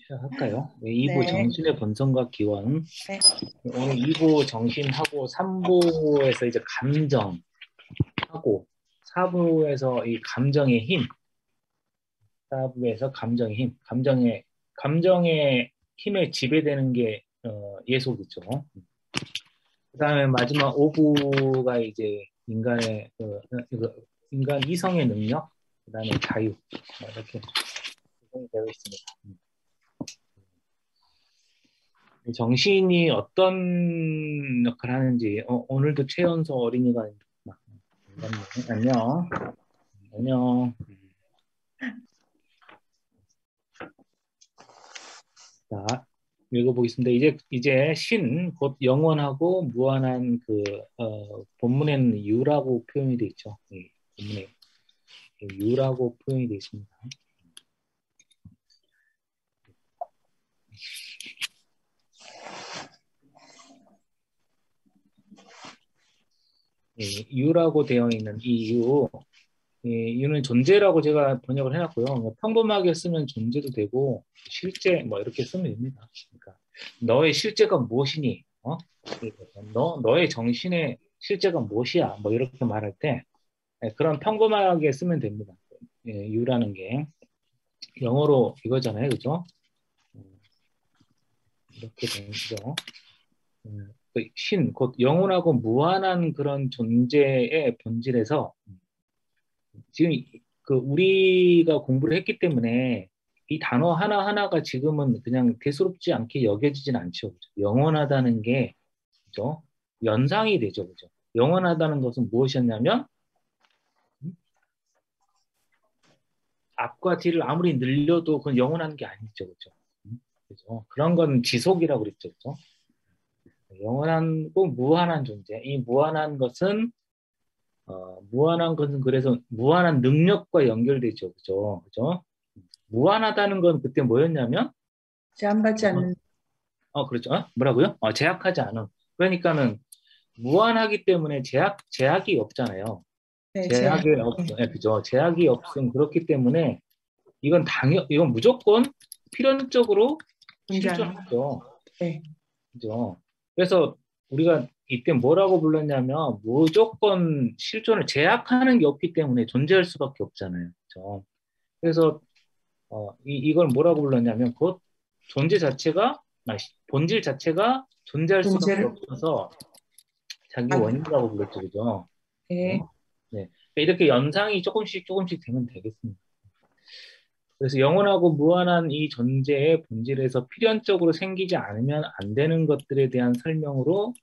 시작할까요? 네, 2부 네. 정신의 본성과 기원. 네. 오늘 2부 정신하고 3부에서 이제 감정하고 4부에서 이 감정의 힘, 4부에서 감정의 힘, 감정의 힘에 지배되는 게 예속이죠. 그다음에 마지막 5부가 이제 인간의 인간 이성의 능력, 그다음에 자유 이렇게 구성이 되어 있습니다. 정신이 어떤 역할을 하는지 오늘도 최연소 어린이가 막 반갑네. 안녕. 안녕. 자, 읽어보겠습니다. 이제 신, 곧 영원하고 무한한 본문에는 유라고 표현이 되어 있죠. 예, 본문에 유라고 표현이 되어 있습니다. 예, 유라고 되어 있는 이 유, 이유는 존재라고 제가 번역을 해놨고요. 뭐 평범하게 쓰면 존재도 되고 실제 뭐 이렇게 쓰면 됩니다. 그러니까 너의 실제가 무엇이니? 너의 정신의 실제가 무엇이야? 뭐 이렇게 말할 때 그런 평범하게 쓰면 됩니다. 유라는 게 영어로 이거잖아요, 그죠? 이렇게 되는 거죠. 신, 곧 영원하고 무한한 그런 존재의 본질에서 지금 우리가 공부를 했기 때문에 이 단어 하나하나가 지금은 그냥 대수롭지 않게 여겨지진 않죠. 그죠? 영원하다는 게, 그죠? 연상이 되죠. 그죠? 영원하다는 것은 무엇이었냐면, 앞과 뒤를 아무리 늘려도 그건 영원한 게 아니죠. 그죠? 그죠? 그런 건 지속이라고 그랬죠. 그죠? 영원한 꼭 무한한 존재. 이 무한한 것은 그래서 무한한 능력과 연결되죠. 그죠? 그죠? 무한하다는 건 그때 뭐였냐면, 제한받지 않는. 그렇죠. 뭐라고요? 제약하지 않은. 그러니까는 무한하기 때문에 제약이 없잖아요. 네, 제한. 제약이 없, 네, 예, 그죠. 제약이 없음. 그렇기 때문에 이건 무조건 필연적으로 존재하는. 실존하죠. 네. 그죠. 그래서 우리가 이때 뭐라고 불렀냐면 무조건 실존을 제약하는 게 없기 때문에 존재할 수밖에 없잖아요. 그죠. 그래서 이걸 뭐라고 불렀냐면 곧 존재 자체가 본질 자체가 존재할 수밖에 존재를. 없어서 자기 아, 원인이라고 불렀죠, 그죠? 네. 그죠? 네. 이렇게 연상이 조금씩 조금씩 되면 되겠습니다. 그래서 영원하고 무한한 이 존재의 본질에서 필연적으로 생기지 않으면 안 되는 것들에 대한 설명으로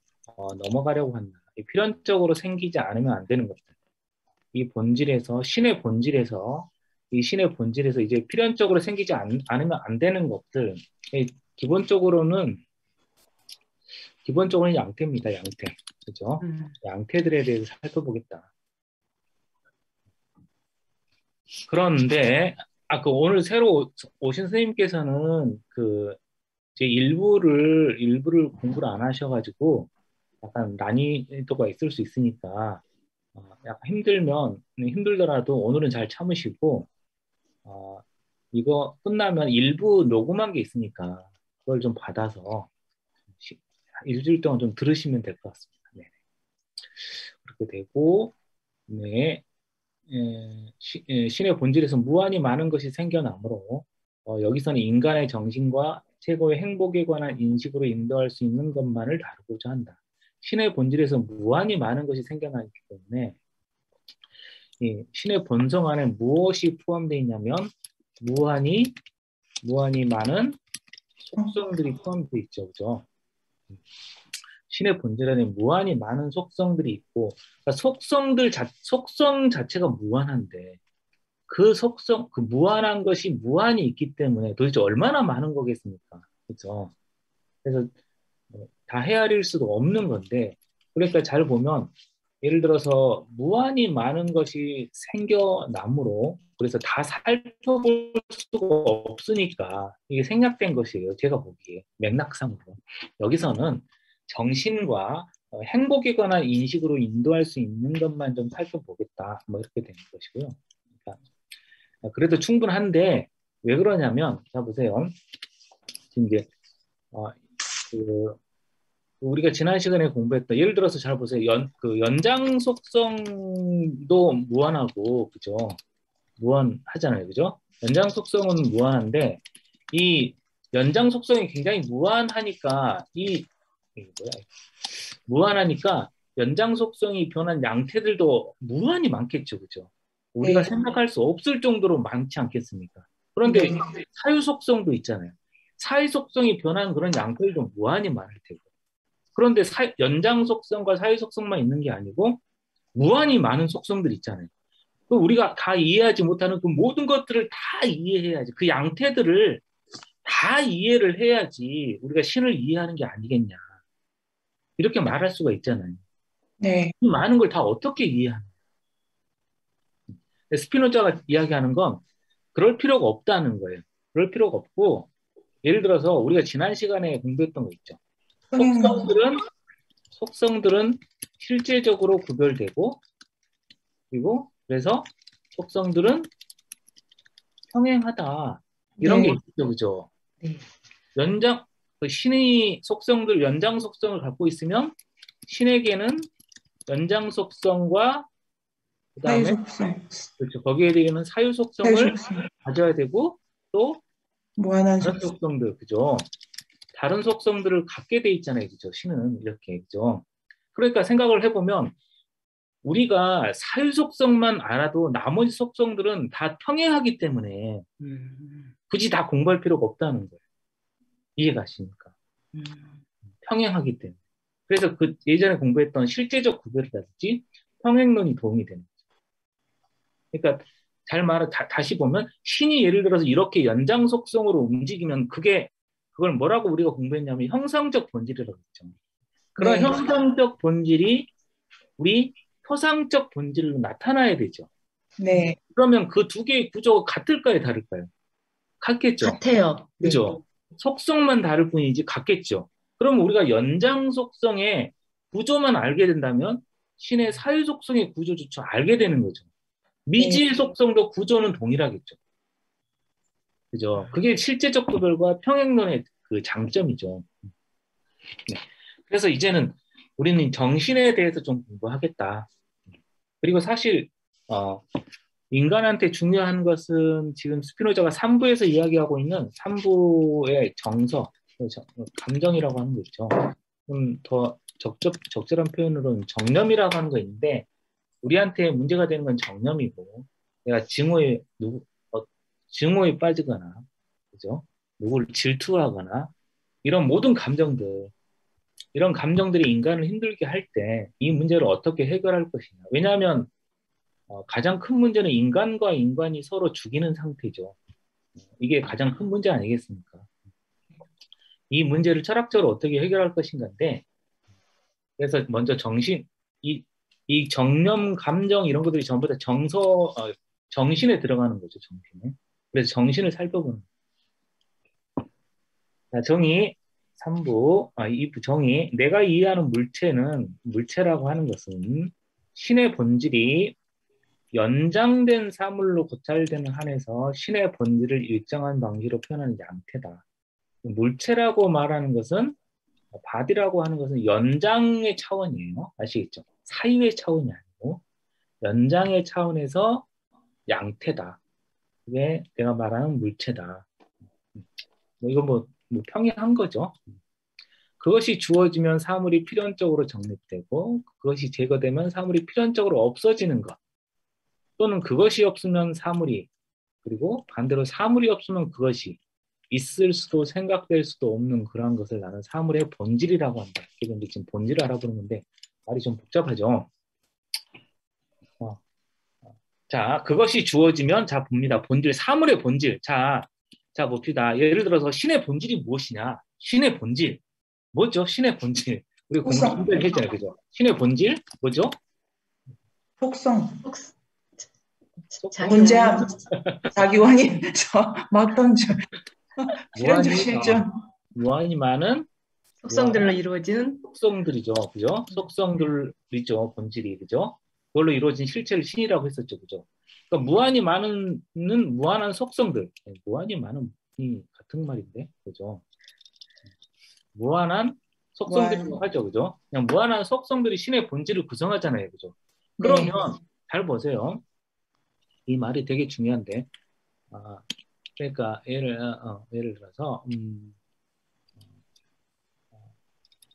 넘어가려고 한다. 이 필연적으로 생기지 않으면 안 되는 것들. 이 본질에서 이 신의 본질에서 이제 필연적으로 생기지 않으면 안 되는 것들. 기본적으로는 양태입니다. 양태. 그죠? 음. 양태들에 대해서 살펴보겠다. 그런데 오늘 새로 오신 선생님께서는 제 일부를 공부를 안 하셔가지고 약간 난이도가 있을 수 있으니까 약간 힘들더라도 오늘은 잘 참으시고 어, 이거 끝나면 일부 녹음한 게 있으니까 그걸 좀 받아서 일주일 동안 좀 들으시면 될 것 같습니다. 네. 그렇게 되고 네. 신의 본질에서 무한히 많은 것이 생겨나므로 여기서는 인간의 정신과 최고의 행복에 관한 인식으로 인도할 수 있는 것만을 다루고자 한다. 신의 본질에서 무한히 많은 것이 생겨나기 때문에 이 신의 본성 안에 무엇이 포함되어 있냐면 무한히 많은 속성들이 포함되어 있죠. 그죠? 신의 본질 안에 무한히 많은 속성들이 있고 그러니까 속성 자체가 무한한데 그 무한한 것이 무한히 있기 때문에 도대체 얼마나 많은 거겠습니까? 그죠? 그래서 다 헤아릴 수도 없는 건데, 그러니까 잘 보면, 예를 들어서 무한히 많은 것이 생겨나므로, 그래서 다 살펴볼 수가 없으니까, 이게 생략된 것이에요. 제가 보기에. 맥락상으로. 여기서는 정신과 행복에 관한 인식으로 인도할 수 있는 것만 좀 살펴보겠다. 뭐 이렇게 되는 것이고요. 그러니까 그래도 충분한데 왜 그러냐면, 자 보세요. 지금 이제 그 우리가 지난 시간에 공부했던 예를 들어서 잘 보세요. 그 연장 속성도 무한하고 그죠? 무한하잖아요, 그죠? 연장 속성은 무한한데 이 연장 속성이 굉장히 무한하니까 이게 뭐야? 무한하니까 연장 속성이 변한 양태들도 무한히 많겠죠, 그죠? 우리가 네. 생각할 수 없을 정도로 많지 않겠습니까? 그런데 네. 사유 속성도 있잖아요. 사유 속성이 변한 그런 양태들도 무한히 많을 테고. 그런데 연장 속성과 사유 속성만 있는 게 아니고 무한히 많은 속성들이 있잖아요. 그 우리가 다 이해하지 못하는 그 모든 것들을 다 이해해야지. 그 양태들을 다 이해를 해야지 우리가 신을 이해하는 게 아니겠냐. 이렇게 말할 수가 있잖아요. 네. 이 많은 걸 다 어떻게 이해하냐. 스피노자가 이야기하는 건 그럴 필요가 없다는 거예요. 그럴 필요가 없고 예를 들어서 우리가 지난 시간에 공부했던 거 있죠. 평행론. 속성들은 실제적으로 구별되고 그리고 그래서 속성들은 평행하다. 이런 게 네. 있죠, 그죠? 네. 신의 속성들, 연장 속성을 갖고 있으면 신에게는 연장 속성과 그 사유 다음에 속성. 그렇죠. 거기에 대해서는 사유 사유 속성을 속성. 가져야 되고 또 무한한 다른 속성. 속성들, 그죠? 다른 속성들을 갖게 돼 있잖아요, 그죠? 신은 이렇게, 그죠? 그러니까 생각을 해보면 우리가 사유 속성만 알아도 나머지 속성들은 다 평행하기 때문에 굳이 다 공부할 필요가 없다는 거예요. 이해가십니까? 평행하기 때문에. 그래서 그 예전에 공부했던 실제적 구별이라든지 평행론이 도움이 되는 거죠. 그러니까 잘 말해 다시 보면 신이 예를 들어서 이렇게 연장 속성으로 움직이면 그걸 뭐라고 우리가 공부했냐면 형상적 본질이라고 했죠. 그런 네. 형상적 본질이 우리 토상적 본질로 나타나야 되죠. 네. 그러면 그 두 개의 구조가 같을까요, 다를까요? 같겠죠. 같아요. 그죠? 속성만 다를 뿐이지 같겠죠. 그럼 우리가 연장 속성의 구조만 알게 된다면 신의 사유 속성의 구조조차 알게 되는 거죠. 미지의 속성도 구조는 동일하겠죠. 그죠? 그게 실제적 구별과 평행론의 그 장점이죠. 네. 그래서 이제는 우리는 정신에 대해서 좀 공부하겠다. 그리고 사실 인간한테 중요한 것은 지금 스피노자가 3부에서 이야기하고 있는 3부의 정서, 감정이라고 하는 거 있죠. 좀 더 적절한 표현으로는 정념이라고 하는 거 있는데 우리한테 문제가 되는 건 정념이고 내가 증오에 빠지거나 그죠? 누구를 질투하거나 이런 모든 감정들 이런 감정들이 인간을 힘들게 할 때 이 문제를 어떻게 해결할 것이냐. 왜냐하면 가장 큰 문제는 인간과 인간이 서로 죽이는 상태죠. 이게 가장 큰 문제 아니겠습니까? 이 문제를 철학적으로 어떻게 해결할 것인가인데, 그래서 먼저 이 정념, 감정 이런 것들이 전부 다 정신에 들어가는 거죠, 정신에. 그래서 정신을 살펴보는 거예요. 자, 정의 3부, 2부 정의. 내가 이해하는 물체라고 하는 것은 신의 본질이 연장된 사물로 고찰되는 한에서 신의 본질을 일정한 방식으로 표현하는 양태다. 물체라고 말하는 것은 바디라고 하는 것은 연장의 차원이에요. 아시겠죠? 사유의 차원이 아니고 연장의 차원에서 양태다. 그게 내가 말하는 물체다. 이거 뭐 평이한 거죠. 그것이 주어지면 사물이 필연적으로 정립되고 그것이 제거되면 사물이 필연적으로 없어지는 것. 또는 그것이 없으면 사물이 그리고 반대로 사물이 없으면 그것이 있을 수도 생각될 수도 없는 그러한 것을 나는 사물의 본질이라고 한다. 이게 지금 본질을 알아보는 건데 말이 좀 복잡하죠. 자, 그것이 주어지면 자 봅니다. 본질, 사물의 본질. 자 봅시다. 예를 들어서 신의 본질이 무엇이냐? 신의 본질. 뭐죠? 신의 본질. 우리 공부 했잖아요. 그죠? 신의 본질 뭐죠? 속성. 존재함. 자기원인. 막 던져. 무한히 많은 속성들로 이루어지는 속성들이죠. 그죠? 속성들이죠. 본질이. 그죠? 그걸로 이루어진 실체를 신이라고 했었죠. 그죠? 그러니까 무한히 많은 무한한 속성들. 무한히 많은 이 같은 말인데, 그죠? 무한한 속성들이라고 하죠, 그죠? 그냥 무한한 속성들이 신의 본질을 구성하잖아요, 그죠? 네. 그러면 잘 보세요. 이 말이 되게 중요한데, 그러니까 예를 들어서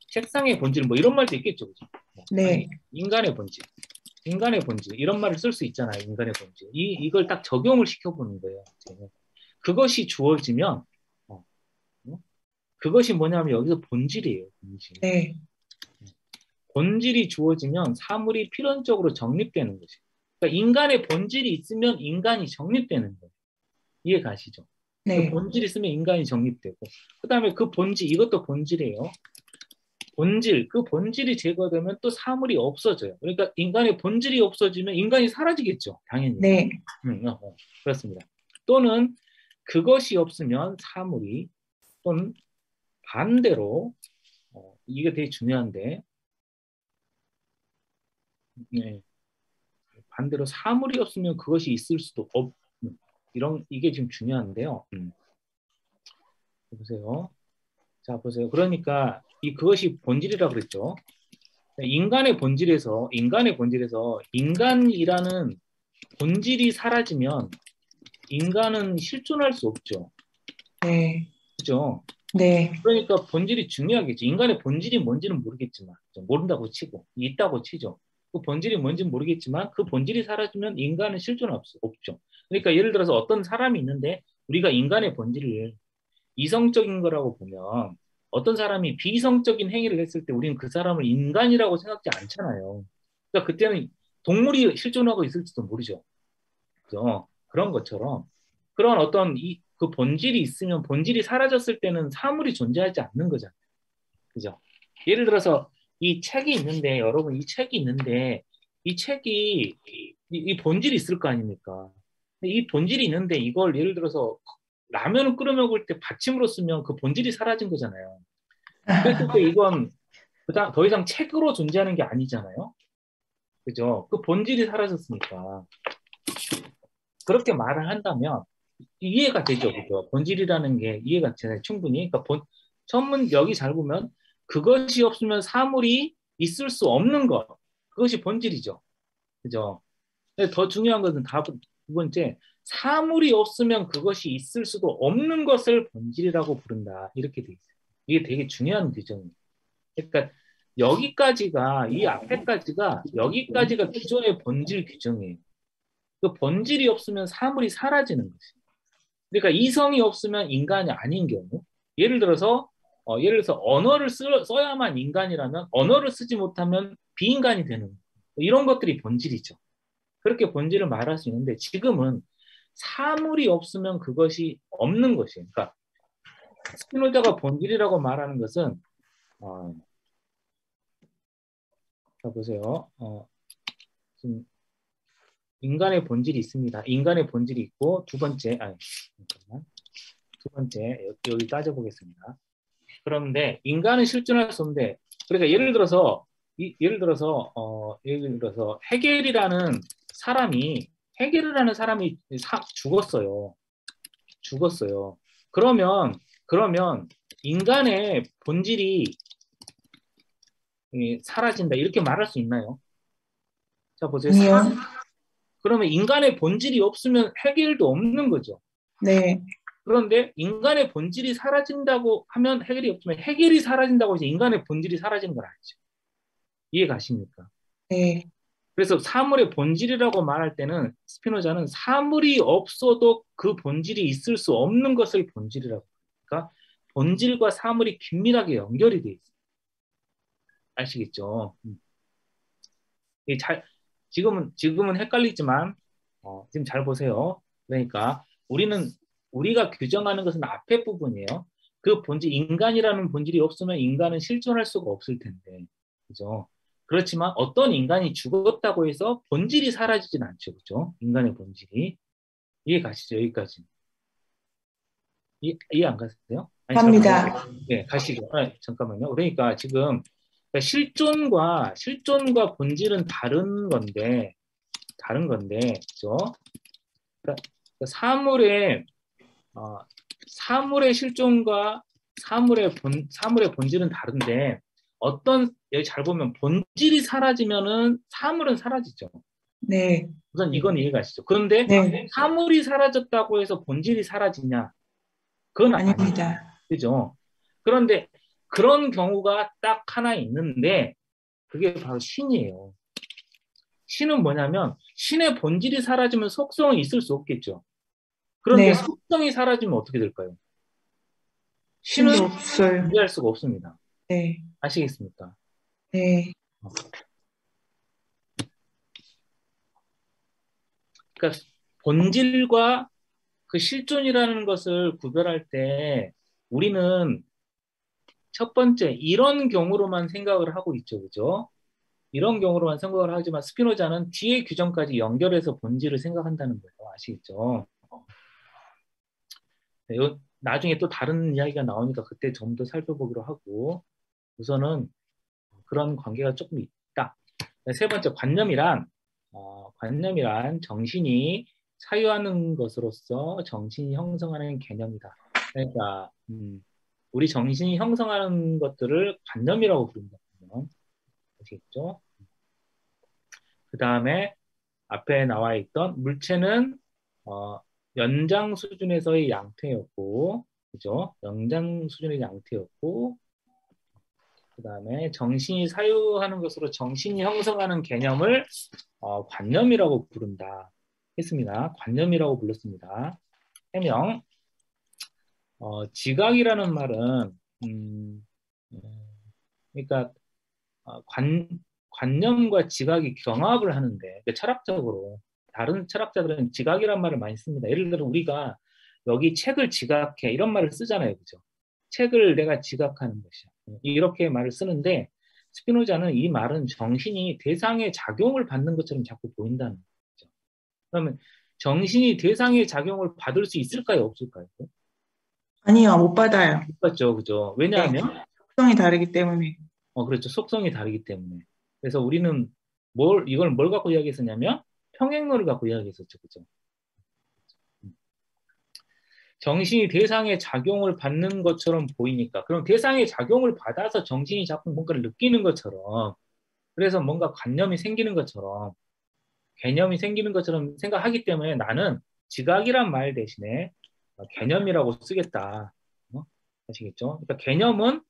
책상의 본질 뭐 이런 말도 있겠죠, 그죠? 네. 아니, 인간의 본질. 인간의 본질 이런 말을 쓸 수 있잖아요. 인간의 본질 이걸 딱 적용을 시켜보는 거예요. 이제. 그것이 주어지면 그것이 뭐냐면 여기서 본질이에요. 본질. 네. 본질이 주어지면 사물이 필연적으로 정립되는 것이에요. 그러니까 인간의 본질이 있으면 인간이 정립되는 거예요. 이해 가시죠? 그 네. 본질이 있으면 인간이 정립되고 그 다음에 그 본질 이것도 본질이에요. 본질, 그 본질이 제거되면 또 사물이 없어져요. 그러니까 인간의 본질이 없어지면 인간이 사라지겠죠. 당연히. 네. 그렇습니다. 또는 그것이 없으면 사물이 또는 반대로 이게 되게 중요한데 네. 반대로 사물이 없으면 그것이 있을 수도 없 이런 이게 지금 중요한데요. 보세요. 자 보세요. 그러니까 그것이 본질이라고 그랬죠. 인간의 본질에서 인간이라는 본질이 사라지면 인간은 실존할 수 없죠. 네. 그죠? 네. 그러니까 본질이 중요하겠죠. 인간의 본질이 뭔지는 모르겠지만 모른다고 치고 있다고 치죠. 그 본질이 뭔지는 모르겠지만 그 본질이 사라지면 인간은 실존할 수 없죠. 그러니까 예를 들어서 어떤 사람이 있는데 우리가 인간의 본질을 이성적인 거라고 보면 어떤 사람이 비이성적인 행위를 했을 때 우리는 그 사람을 인간이라고 생각지 않잖아요. 그러니까 그때는 동물이 실존하고 있을지도 모르죠. 그죠? 그런 것처럼 그런 어떤 그 본질이 있으면 본질이 사라졌을 때는 사물이 존재하지 않는 거잖아요. 그죠? 예를 들어서 이 책이 있는데 여러분 이 책이 있는데 이 책이 이 본질이 있을 거 아닙니까? 이 본질이 있는데 이걸 예를 들어서 라면을 끓여 먹을 때 받침으로 쓰면 그 본질이 사라진 거잖아요. 그랬을 때 이건 더 이상 책으로 존재하는 게 아니잖아요. 그죠? 그 본질이 사라졌으니까. 그렇게 말을 한다면 이해가 되죠. 그죠? 본질이라는 게 이해가 되나요? 충분히. 그러니까 전문 여기 잘 보면 그것이 없으면 사물이 있을 수 없는 것. 그것이 본질이죠. 그죠? 근데 더 중요한 것은 두 번째, 사물이 없으면 그것이 있을 수도 없는 것을 본질이라고 부른다. 이렇게 돼 있어요. 이게 되게 중요한 규정이에요. 그러니까 여기까지가 기존의 본질 규정이에요. 그 본질이 없으면 사물이 사라지는 것이에요. 그러니까 이성이 없으면 인간이 아닌 경우, 예를 들어서 언어를 써야만 인간이라면 언어를 쓰지 못하면 비인간이 되는 이런 것들이 본질이죠. 그렇게 본질을 말할 수 있는데 지금은 사물이 없으면 그것이 없는 것이에요. 그러니까 스피노자가 본질이라고 말하는 것은 자 보세요. 지금 인간의 본질이 있습니다. 인간의 본질이 있고 두 번째 여기 따져보겠습니다. 그런데 인간은 실존할 수 없는데 그러니까 예를 들어서 헤겔이라는 사람이 죽었어요. 그러면 인간의 본질이 사라진다 이렇게 말할 수 있나요? 자 보세요. 그러면 인간의 본질이 없으면 헤겔도 없는 거죠. 네. 그런데 인간의 본질이 사라진다고 하면 헤겔이 없으면 헤겔이 사라진다고 해서 인간의 본질이 사라지는 건 아니죠. 이해 가십니까? 네. 그래서 사물의 본질이라고 말할 때는 스피노자는 사물이 없어도 그 본질이 있을 수 없는 것을 본질이라고 그러니까 본질과 사물이 긴밀하게 연결이 돼 있어요. 아시겠죠? 지금은 헷갈리지만 지금 잘 보세요. 그러니까 우리가 규정하는 것은 앞에 부분이에요. 그 본질 인간이라는 본질이 없으면 인간은 실존할 수가 없을 텐데, 그죠? 그렇지만 어떤 인간이 죽었다고 해서 본질이 사라지진 않죠, 그죠? 인간의 본질이 이해 가시죠? 여기까지 이해 안 가세요? 아니, 갑니다. 네, 가시죠. 잠깐만요. 그러니까 지금 실존과 본질은 다른 건데 다른 건데, 그죠? 그러니까 사물의 사물의 실존과 사물의 본질은 다른데 여기 잘 보면 본질이 사라지면은 사물은 사라지죠. 네. 우선 이건 이해가시죠. 그런데 네. 사물이 사라졌다고 해서 본질이 사라지냐? 그건 아니에요. 아닙니다. 그죠? 그런데 그런 경우가 딱 하나 있는데 그게 바로 신이에요. 신은 뭐냐면 신의 본질이 사라지면 속성이 있을 수 없겠죠. 그런데 네. 속성이 사라지면 어떻게 될까요? 신도 신은 없어요. 존재할 수가 없습니다. 네. 아시겠습니까? 네. 그러니까 본질과 그 실존이라는 것을 구별할 때 우리는 첫 번째 이런 경우로만 생각을 하고 있죠. 그죠? 이런 경우로만 생각을 하지만 스피노자는 뒤의 규정까지 연결해서 본질을 생각한다는 거예요. 아시겠죠? 네, 나중에 또 다른 이야기가 나오니까 그때 좀 더 살펴보기로 하고 우선은 그런 관계가 조금 있다. 세 번째 관념이란 정신이 사유하는 것으로서 정신이 형성하는 개념이다. 그러니까 우리 정신이 형성하는 것들을 관념이라고 부른다. 아시겠죠? 그 다음에 앞에 나와 있던 물체는 연장 수준에서의 양태였고, 그죠? 연장 수준의 양태였고, 그 다음에 정신이 사유하는 것으로 정신이 형성하는 개념을 관념이라고 부른다. 했습니다. 관념이라고 불렀습니다. 해명. 지각이라는 말은 그러니까 관념과 지각이 경합을 하는데 그러니까 철학적으로 다른 철학자들은 지각이란 말을 많이 씁니다. 예를 들어 우리가 여기 책을 지각해 이런 말을 쓰잖아요. 그죠? 책을 내가 지각하는 것이야. 이렇게 말을 쓰는데 스피노자는 이 말은 정신이 대상의 작용을 받는 것처럼 자꾸 보인다는 거죠. 그러면 정신이 대상의 작용을 받을 수 있을까요? 없을까요? 아니요, 못 받아요. 못 받죠. 그죠? 왜냐하면 속성이 다르기 때문에. 그렇죠. 속성이 다르기 때문에. 그래서 우리는 이걸 뭘 갖고 이야기했었냐면 평행론을 갖고 이야기했었죠. 그죠? 정신이 대상의 작용을 받는 것처럼 보이니까 그럼 대상의 작용을 받아서 정신이 자꾸 뭔가를 느끼는 것처럼 그래서 뭔가 관념이 생기는 것처럼 개념이 생기는 것처럼 생각하기 때문에 나는 지각이란 말 대신에 개념이라고 쓰겠다. 아시겠죠? 그러니까 개념은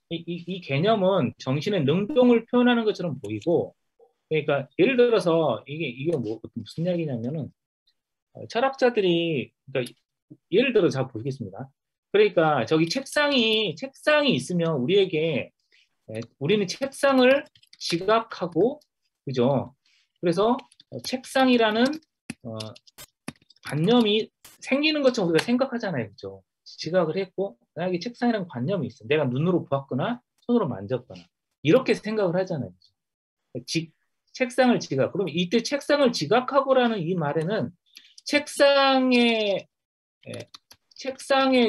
이 개념은 정신의 능동을 표현하는 것처럼 보이고 그러니까 예를 들어서 이게 무슨 이야기냐면은 철학자들이 그러니까 예를 들어 잘 보겠습니다. 그러니까 저기 책상이 있으면 우리는 책상을 지각하고 그죠? 그래서 책상이라는 관념이 생기는 것처럼 우리가 생각하잖아요. 그죠? 지각을 했고 나에게 책상이라는 관념이 있어. 내가 눈으로 보았거나 손으로 만졌거나 이렇게 생각을 하잖아요. 책상을 지각. 그럼 이때 책상을 지각하고라는 이 말에는 책상에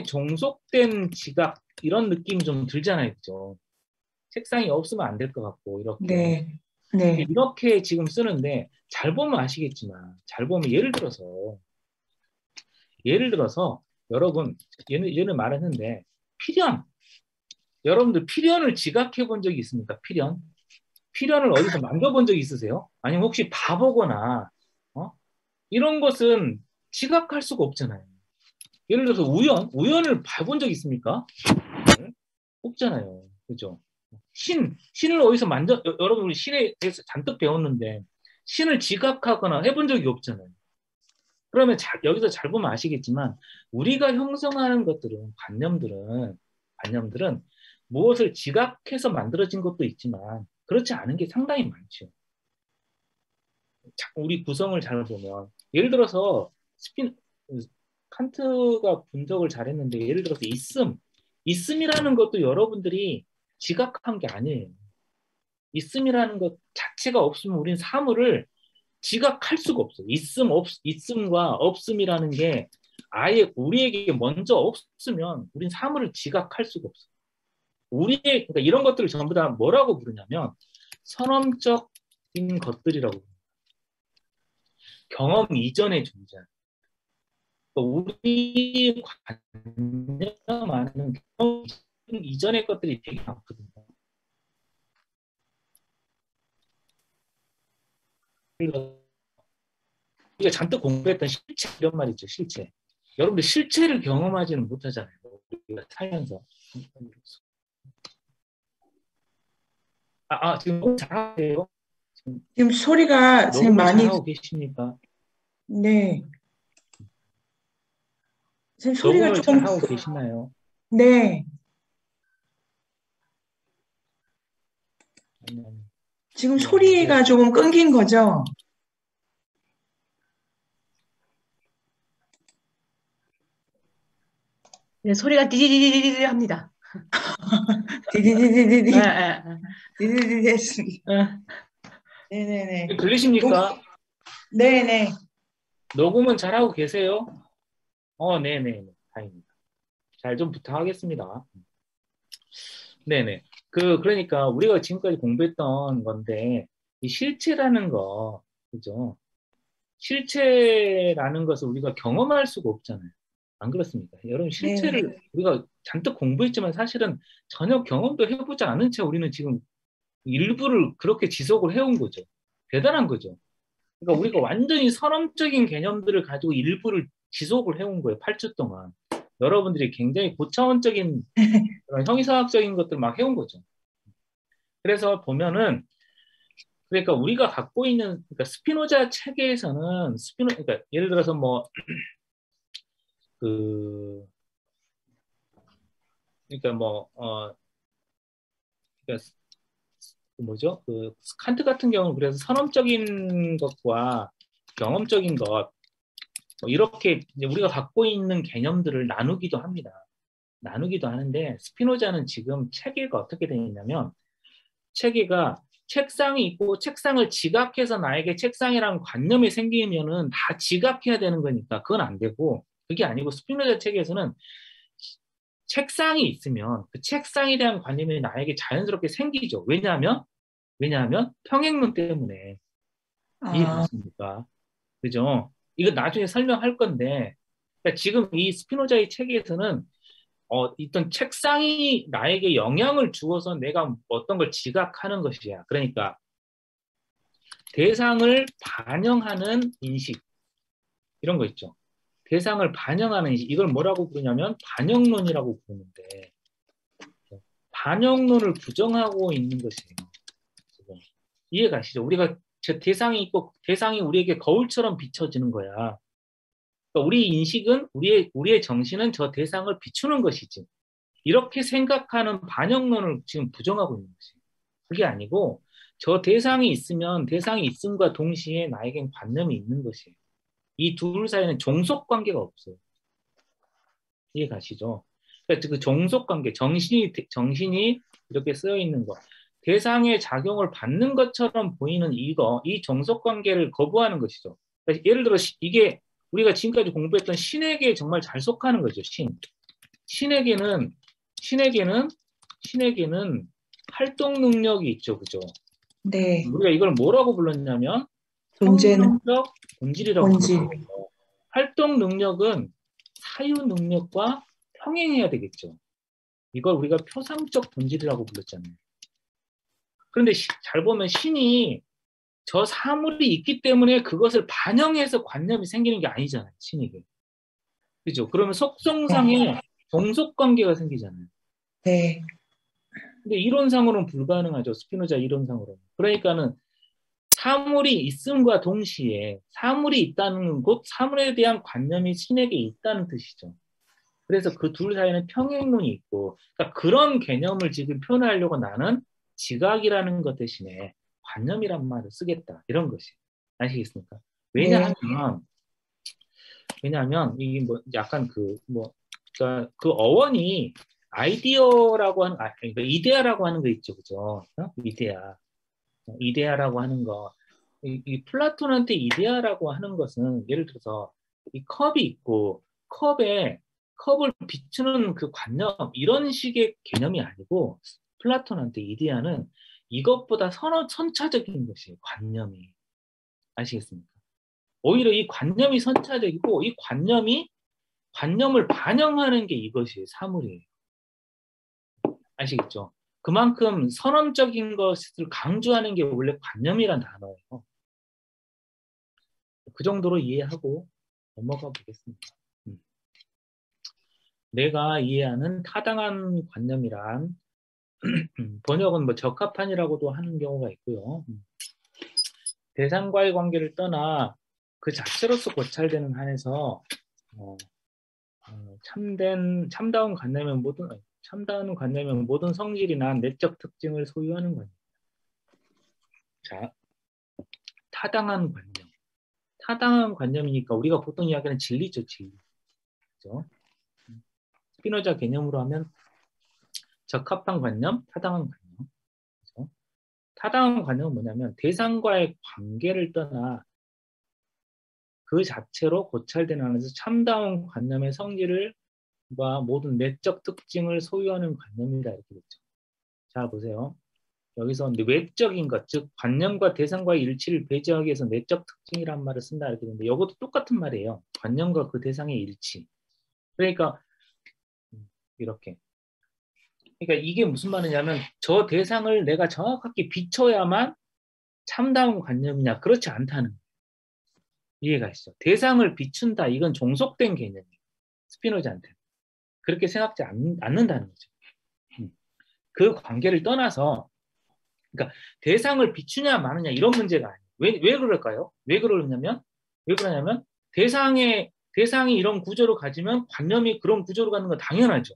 종속된 지각 이런 느낌이 좀 들잖아요. 그죠? 책상이 없으면 안 될 것 같고 이렇게. 네. 네. 이렇게 지금 쓰는데 잘 보면 아시겠지만 잘 보면 예를 들어서 여러분 얘는 말했는데 여러분들 필연을 지각해 본 적이 있습니까? 필연을 어디서 만져본 적이 있으세요? 아니면 혹시 봐보거나 이런 것은 지각할 수가 없잖아요. 예를 들어서 우연을 봐본 적 있습니까? 없잖아요. 그죠? 신을 어디서 여러분 우리 신에 대해서 잔뜩 배웠는데 신을 지각하거나 해본 적이 없잖아요. 그러면 여기서 잘 보면 아시겠지만 우리가 형성하는 것들은 관념들은 무엇을 지각해서 만들어진 것도 있지만 그렇지 않은 게 상당히 많죠. 우리 구성을 잘 보면 예를 들어서 칸트가 분석을 잘했는데 예를 들어서 있음이라는 것도 여러분들이 지각한 게 아니에요. 있음이라는 것 자체가 없으면 우리는 사물을 지각할 수가 없어요. 있음과 없음이라는 게 아예 우리에게 먼저 없으면 우리는 사물을 지각할 수가 없어요. 그러니까 이런 것들을 전부 다 뭐라고 부르냐면 선언적인 것들이라고 부릅니다. 경험 이전의 존재. 우리 관념하는 경험 이전의 것들이 되게 많거든요. 우리가 잔뜩 공부했던 실체 이런 말 있죠. 실체. 여러분들 실체를 경험하지는 못하잖아요. 우리가 살면서. 지금 너무 잘하세요? 지금 소리가 선생님 녹음을 많이, 잘하고 계십니까? 네. 선생님 소리가 녹음을 조금, 잘하고 계시나요? 네. 아니. 지금 소리가 조금 끊긴 거죠? 네, 소리가 디디디디디 합니다. 디디디디디디, 예, 예, 디디디디 했습니다. 예. 네네네. 들리십니까? 네네. 녹음은 잘하고 계세요? 네네. 다행입니다. 잘 좀 부탁하겠습니다. 네네. 그러니까 우리가 지금까지 공부했던 건데, 이 실체라는 거, 그죠? 실체라는 것을 우리가 경험할 수가 없잖아요. 안 그렇습니까? 여러분, 실체를 우리가 잔뜩 공부했지만 사실은 전혀 경험도 해보지 않은 채 우리는 지금 일부를 그렇게 지속을 해온 거죠. 대단한 거죠. 그러니까 우리가 완전히 선험적인 개념들을 가지고 일부를 지속을 해온 거예요. 8주 동안. 여러분들이 굉장히 고차원적인 그런 형이상학적인 것들 막 해온 거죠. 그래서 보면은 그러니까 우리가 갖고 있는 그러니까 스피노자 체계에서는 그러니까 예를 들어서 뭐 그러니까 뭐 그러니까 뭐죠? 칸트 같은 경우는 그래서 선험적인 것과 경험적인 것 이렇게 이제 우리가 갖고 있는 개념들을 나누기도 합니다. 나누기도 하는데 스피노자는 지금 체계가 어떻게 되어 있냐면 체계가 책상이 있고 책상을 지각해서 나에게 책상이라는 관념이 생기면은 다 지각해야 되는 거니까 그건 안 되고 그게 아니고 스피노자 체계에서는 책상이 있으면 그 책상에 대한 관념이 나에게 자연스럽게 생기죠. 왜냐하면 평행론 때문에. 이해가십니까? 그죠? 이거 나중에 설명할 건데 그러니까 지금 이 스피노자의 체계에서는 있던 책상이 나에게 영향을 주어서 내가 어떤 걸 지각하는 것이야. 그러니까 대상을 반영하는 인식 이런 거 있죠. 대상을 반영하는 인식 이걸 뭐라고 부르냐면 반영론이라고 부르는데 반영론을 부정하고 있는 것이에요. 지금. 이해가시죠? 우리가 대상이 있고 대상이 우리에게 거울처럼 비춰지는 거야. 그러니까 우리 인식은 우리의 정신은 저 대상을 비추는 것이지. 이렇게 생각하는 반영론을 지금 부정하고 있는 것이에요. 그게 아니고 저 대상이 있으면 대상이 있음과 동시에 나에겐 관념이 있는 것이에요. 이 둘 사이에는 종속 관계가 없어요. 이해 가시죠? 그러니까 그 종속 관계, 정신이 이렇게 쓰여 있는 거, 대상의 작용을 받는 것처럼 보이는 이 종속 관계를 거부하는 것이죠. 그러니까 예를 들어 이게 우리가 지금까지 공부했던 신에게 정말 잘 속하는 거죠. 신에게는 활동 능력이 있죠, 그죠? 네. 우리가 이걸 뭐라고 불렀냐면 존재는 형성적 본질이라고 본질. 불렀어요. 활동 능력은 사유 능력과 평행해야 되겠죠. 이걸 우리가 표상적 본질이라고 불렀잖아요. 그런데 잘 보면 신이 저 사물이 있기 때문에 그것을 반영해서 관념이 생기는 게 아니잖아요. 신에게. 그죠? 그러면 속성상에 종속관계가 생기잖아요. 네. 근데 이론상으로는 불가능하죠. 스피노자 이론상으로는. 그러니까는 사물이 있음과 동시에 사물이 있다는 곧 사물에 대한 관념이 신에게 있다는 뜻이죠. 그래서 그 둘 사이에는 평행론이 있고 그러니까 그런 개념을 지금 표현하려고 나는 지각이라는 것 대신에 관념이란 말을 쓰겠다. 이런 것이. 아시겠습니까? 왜냐하면 이게 뭐 약간 그러니까 그 어원이 아이디어라고 하는 그러니까 이데아라고 하는 거 있죠. 그죠? 이데아라고 하는 거. 이 플라톤한테 이데아라고 하는 것은 예를 들어서 이 컵이 있고 컵을 비추는 그 관념 이런 식의 개념이 아니고 플라톤한테 이데아는 이것보다 선차적인 것이에요. 관념이. 아시겠습니까? 오히려 이 관념이 선차적이고 이 관념을 반영하는 게 이것이 사물이에요. 아시겠죠? 그만큼 선언적인 것을 강조하는 게 원래 관념이란 단어예요. 그 정도로 이해하고 넘어가 보겠습니다. 내가 이해하는 타당한 관념이란 번역은 뭐 적합한이라고도 하는 경우가 있고요. 대상과의 관계를 떠나 그 자체로서 고찰되는 한에서 참다운 관념은 모든 성질이나 내적 특징을 소유하는 관념. 자, 타당한 관념. 타당한 관념이니까 우리가 보통 이야기하는 진리죠, 진리. 그죠? 스피노자 개념으로 하면 적합한 관념, 타당한 관념. 그죠? 타당한 관념은 뭐냐면 대상과의 관계를 떠나 그 자체로 고찰되는 안에서 참다운 관념의 성질과 모든 내적 특징을 소유하는 관념이다 이렇게 됐죠. 자 보세요. 여기서 외적인 것, 즉 관념과 대상과의 일치를 배제하기 위해서 내적 특징이란 말을 쓴다 이렇게 되는데 이것도 똑같은 말이에요. 관념과 그 대상의 일치. 그러니까 이렇게. 그러니까 이게 무슨 말이냐면 저 대상을 내가 정확하게 비춰야만 참다운 관념이냐 그렇지 않다는 거예요. 이해가 있어. 대상을 비춘다 이건 종속된 개념이에요. 스피노자한테 그렇게 생각지 않는다는 거죠. 그 관계를 떠나서 그러니까 대상을 비추냐 마느냐 이런 문제가 아니에요. 왜 그럴까요? 왜 그러냐면 대상이 이런 구조로 가지면 관념이 그런 구조로 가는 건 당연하죠.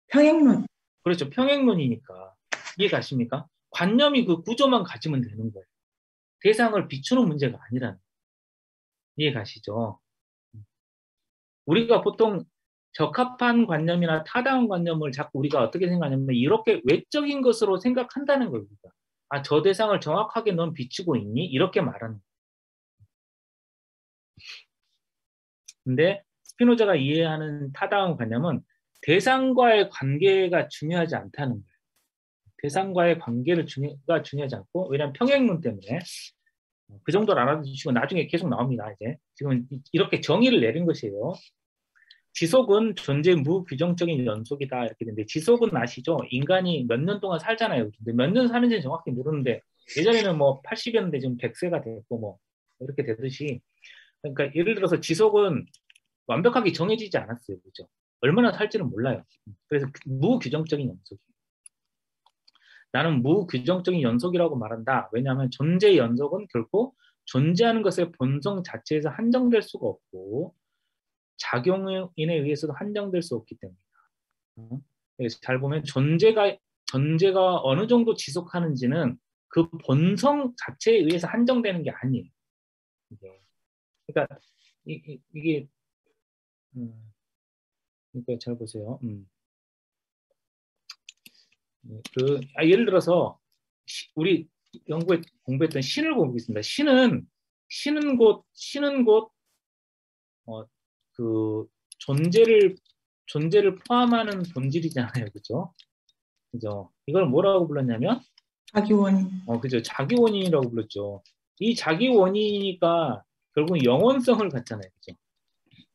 평행론. 그렇죠. 평행론이니까. 이해가십니까? 관념이 그 구조만 가지면 되는 거예요. 대상을 비추는 문제가 아니라는 거예요. 이해가시죠? 우리가 보통 적합한 관념이나 타당한 관념을 자꾸 우리가 어떻게 생각하냐면 이렇게 외적인 것으로 생각한다는 거예요. 우리가. 아, 저 대상을 정확하게 넌 비추고 있니? 이렇게 말하는 거예요. 근데 스피노자가 이해하는 타당한 관념은 대상과의 관계가 중요하지 않다는 거예요. 대상과의 관계가 중요하지 않고 왜냐하면 평행론 때문에 그 정도를 알아두시고 나중에 계속 나옵니다. 이제 지금 이렇게 정의를 내린 것이에요. 지속은 존재의 무규정적인 연속이다 이렇게 되는데 지속은 아시죠? 인간이 몇 년 동안 살잖아요. 근데 몇 년 사는지는 정확히 모르는데 예전에는 뭐 80이었는데 지금 100세가 됐고 뭐 이렇게 되듯이 그러니까 예를 들어서 지속은 완벽하게 정해지지 않았어요. 그죠? 얼마나 살지는 몰라요. 그래서 무규정적인 연속이에요. 나는 무규정적인 연속이라고 말한다. 왜냐하면 존재의 연속은 결코 존재하는 것의 본성 자체에서 한정될 수가 없고 작용인에 의해서도 한정될 수 없기 때문이다. 그래서 잘 보면 존재가 어느 정도 지속하는지는 그 본성 자체에 의해서 한정되는 게 아니에요. 그러니까 이게 그러니까 잘 보세요. 예를 들어서 우리 연구에 공부했던 신을 보겠습니다. 신은 곧 그 존재를 포함하는 본질이잖아요, 그죠? 그죠? 이걸 뭐라고 불렀냐면 자기원. 그죠? 자기원인이라고 불렀죠. 이 자기원인이니까 결국 영원성을 갖잖아요, 그죠?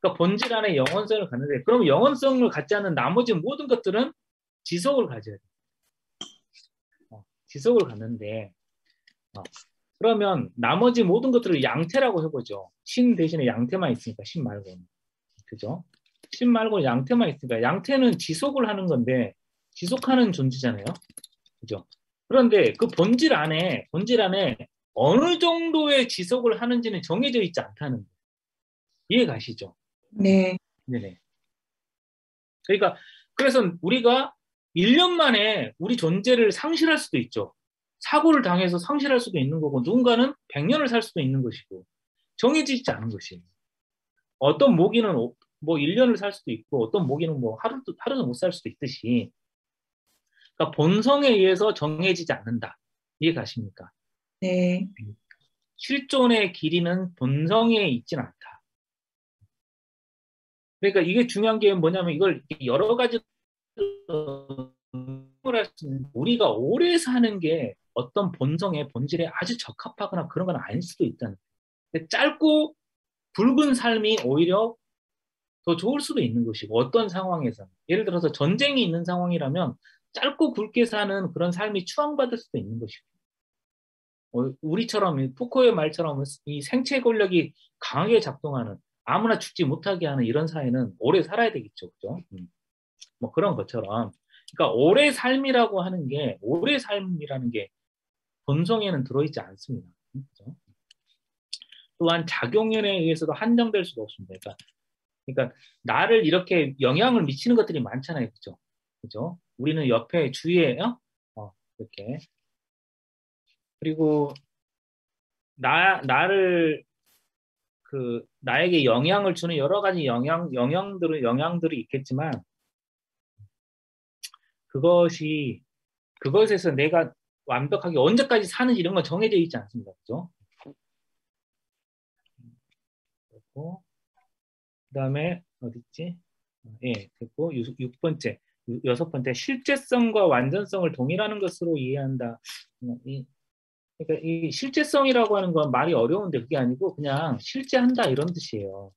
그러니까 본질 안에 영원성을 갖는데, 그럼 영원성을 갖지 않는 나머지 모든 것들은 지속을 가져야 돼요. 지속을 갖는데, 그러면 나머지 모든 것들을 양태라고 해보죠. 신 대신에 양태만 있으니까, 신 말고는. 그죠? 신 말고 양태만 있으니까, 양태는 지속을 하는 건데, 지속하는 존재잖아요. 그죠? 그런데 그 본질 안에 어느 정도의 지속을 하는지는 정해져 있지 않다는 거예요. 이해 가시죠? 네. 네네. 그러니까, 그래서 우리가 1년 만에 우리 존재를 상실할 수도 있죠. 사고를 당해서 상실할 수도 있는 거고, 누군가는 100년을 살 수도 있는 것이고, 정해지지 않은 것이에요. 어떤 모기는 뭐 1년을 살 수도 있고, 어떤 모기는 뭐 하루도 못 살 수도 있듯이, 그러니까 본성에 의해서 정해지지 않는다. 이해 가십니까? 네. 실존의 길이는 본성에 있진 않다. 그러니까 이게 중요한 게 뭐냐면 이걸 여러 가지 우리가 오래 사는 게 어떤 본질에 아주 적합하거나 그런 건 아닐 수도 있다는 거예요. 근데 짧고 굵은 삶이 오히려 더 좋을 수도 있는 것이고 어떤 상황에서는 예를 들어서 전쟁이 있는 상황이라면 짧고 굵게 사는 그런 삶이 추앙받을 수도 있는 것이고 우리처럼 푸코의 말처럼 이 생체 권력이 강하게 작동하는 아무나 죽지 못하게 하는 이런 사회는 오래 살아야 되겠죠, 그죠? 뭐 그런 것처럼 그러니까 오래 삶이라는 게 본성에는 들어있지 않습니다. 그죠? 또한 작용연에 의해서도 한정될 수가 없습니다. 그러니까 나를 이렇게 영향을 미치는 것들이 많잖아요, 그죠? 그죠? 우리는 옆에 주위에 이렇게 그리고 나를 나에게 영향을 주는 여러 가지 영향들이 있겠지만 그것에서 내가 완벽하게 언제까지 사는지 이런 건 정해져 있지 않습니다. 그죠? 그리고 그다음에 어딨지? 예, 됐고 6번째, 6번째 실제성과 완전성을 동일하는 것으로 이해한다. 그러니까 이 실제성이라고 하는 건 말이 어려운데 그게 아니고 그냥 실제한다 이런 뜻이에요.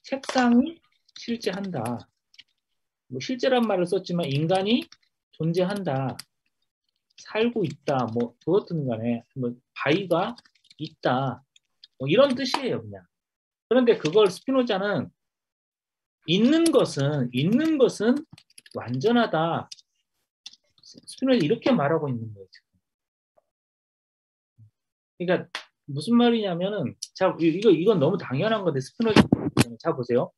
책상이 실제한다. 뭐 실제란 말을 썼지만 인간이 존재한다. 살고 있다. 뭐 그것든 간에 뭐 바위가 있다. 뭐 이런 뜻이에요, 그냥. 그런데 그걸 스피노자는 있는 것은 완전하다. 스피노자 이렇게 말하고 있는 거예요, 지금. 그러니까 무슨 말이냐면은 자 이건 너무 당연한 건데 스피노자 자 보세요.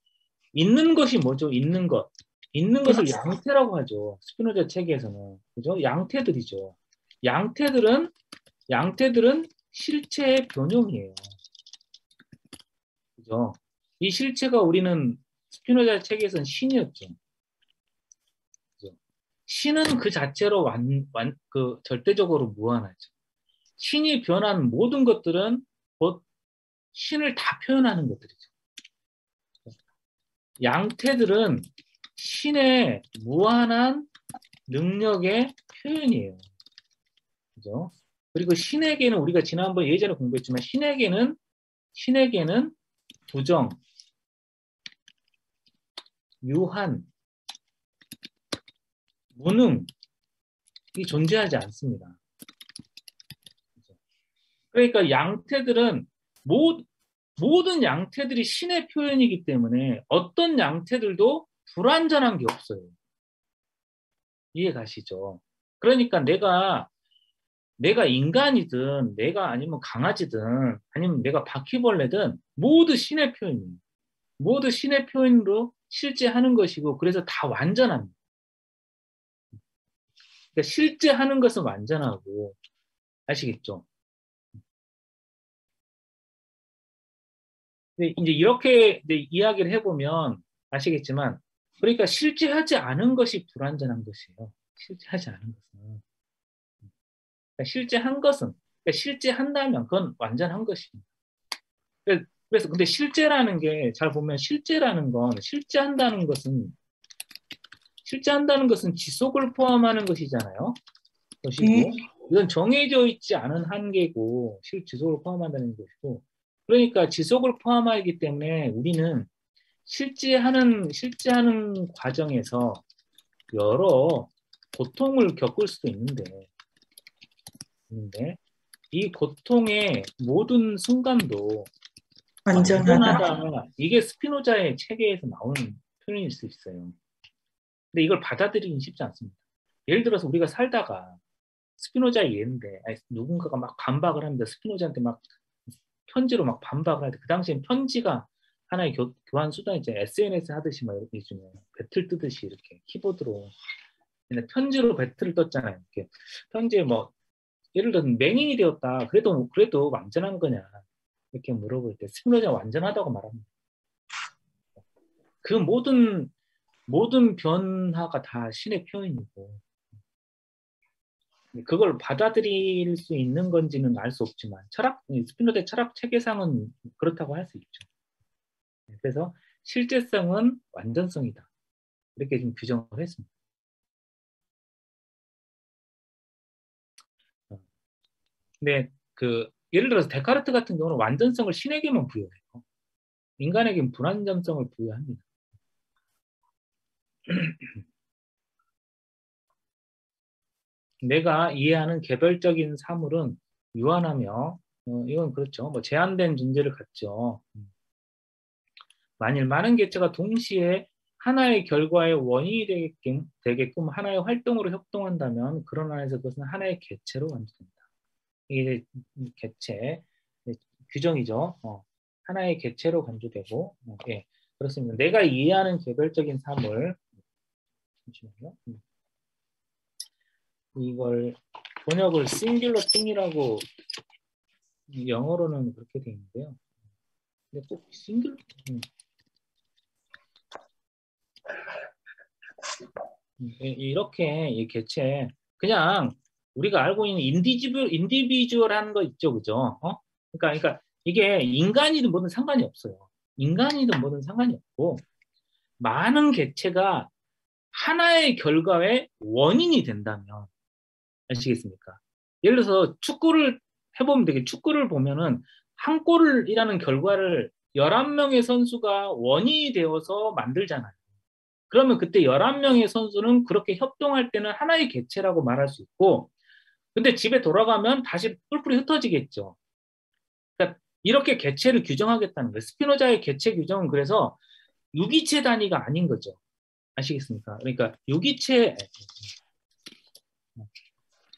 있는 것이 뭐죠? 있는 것. 있는 것을 양태라고 하죠. 스피노자 체계에서는. 그죠? 양태들이죠. 양태들은 실체의 변형이에요. 그죠? 이 실체가 우리는 스피노자 책에서는 신이었죠. 그죠? 신은 그 자체로 절대적으로 무한하죠. 신이 변한 모든 것들은 곧 신을 다 표현하는 것들이죠. 양태들은 신의 무한한 능력의 표현이에요. 그죠? 그리고 신에게는 우리가 지난번 예전에 공부했지만 신에게는 부정, 유한, 무능이 존재하지 않습니다. 그러니까 모든 양태들이 신의 표현이기 때문에 어떤 양태들도 불완전한 게 없어요. 이해 가시죠? 그러니까 내가 인간이든 아니면 강아지든 아니면 내가 바퀴벌레든 모두 신의 표현이에요. 모두 신의 표현으로 실제 하는 것이고 그래서 다 완전합니다. 그러니까 실제 하는 것은 완전하고 아시겠죠? 근데 이제 이렇게 이제 이야기를 해보면 아시겠지만 그러니까 실제하지 않은 것이 불완전한 것이에요. 실제하지 않은 것은. 그러니까 실제한 것은 그러니까 실제한다면 그건 완전한 것입니다. 그래서 근데 실제라는 게 잘 보면 실제한다는 것은 지속을 포함하는 것이잖아요. 것이고 네. 이건 정해져 있지 않은 한계고 지속을 포함한다는 것이고 그러니까 지속을 포함하기 때문에 우리는 실제하는 과정에서 여러 고통을 겪을 수도 있는데 이 고통의 모든 순간도 완전하다. 이게 스피노자의 체계에서 나오는 표현일 수 있어요. 근데 이걸 받아들이긴 쉽지 않습니다. 예를 들어서 우리가 살다가 스피노자의 예인데 누군가가 막 반박을 합니다. 스피노자한테 막 편지로 막 반박을 할 때 그 당시엔 편지가 하나의 교환 수단이죠. SNS 하듯이 막 이렇게 요즘에 배틀 뜨듯이 이렇게 키보드로 근데 편지로 배틀을 떴잖아요. 이렇게 편지에 뭐 예를 들어 맹인이 되었다. 그래도 완전한 거냐 이렇게 물어볼 때 스피노자 완전하다고 말합니다. 그 모든 변화가 다 신의 표현이고 그걸 받아들일 수 있는 건지는 알 수 없지만 스피노자의 철학 체계상은 그렇다고 할 수 있죠. 그래서 실제성은 완전성이다. 이렇게 좀 규정을 했습니다. 근데 예를 들어서 데카르트 같은 경우는 완전성을 신에게만 부여해요. 인간에게는 불완전성을 부여합니다. 내가 이해하는 개별적인 사물은 유한하며 이건 그렇죠. 뭐 제한된 존재를 갖죠. 만일 많은 개체가 동시에 하나의 결과의 원인이 되게끔 하나의 활동으로 협동한다면 그런 안에서 그것은 하나의 개체로 완성됩니다. 이게 개체 규정이죠. 하나의 개체로 간주되고 예, 그렇습니다. 내가 이해하는 개별적인 사물 잠시만요. 이걸 번역을 싱귤러 띵이라고 영어로는 그렇게 되어 있는데요. 근데 꼭 싱귤러 이렇게 이 개체 그냥 우리가 알고 있는 인디비주얼한 거 있죠, 그죠? 그러니까 이게 인간이든 뭐든 상관이 없어요. 인간이든 뭐든 상관이 없고 많은 개체가 하나의 결과의 원인이 된다면 아시겠습니까? 예를 들어서 축구를 해보면 되게 축구를 보면은 한 골이라는 결과를 11명의 선수가 원인이 되어서 만들잖아요. 그러면 그때 11명의 선수는 그렇게 협동할 때는 하나의 개체라고 말할 수 있고 근데 집에 돌아가면 다시 뿔뿔이 흩어지겠죠. 그러니까 이렇게 개체를 규정하겠다는 거예요. 스피노자의 개체 규정은 그래서 유기체 단위가 아닌 거죠. 아시겠습니까? 그러니까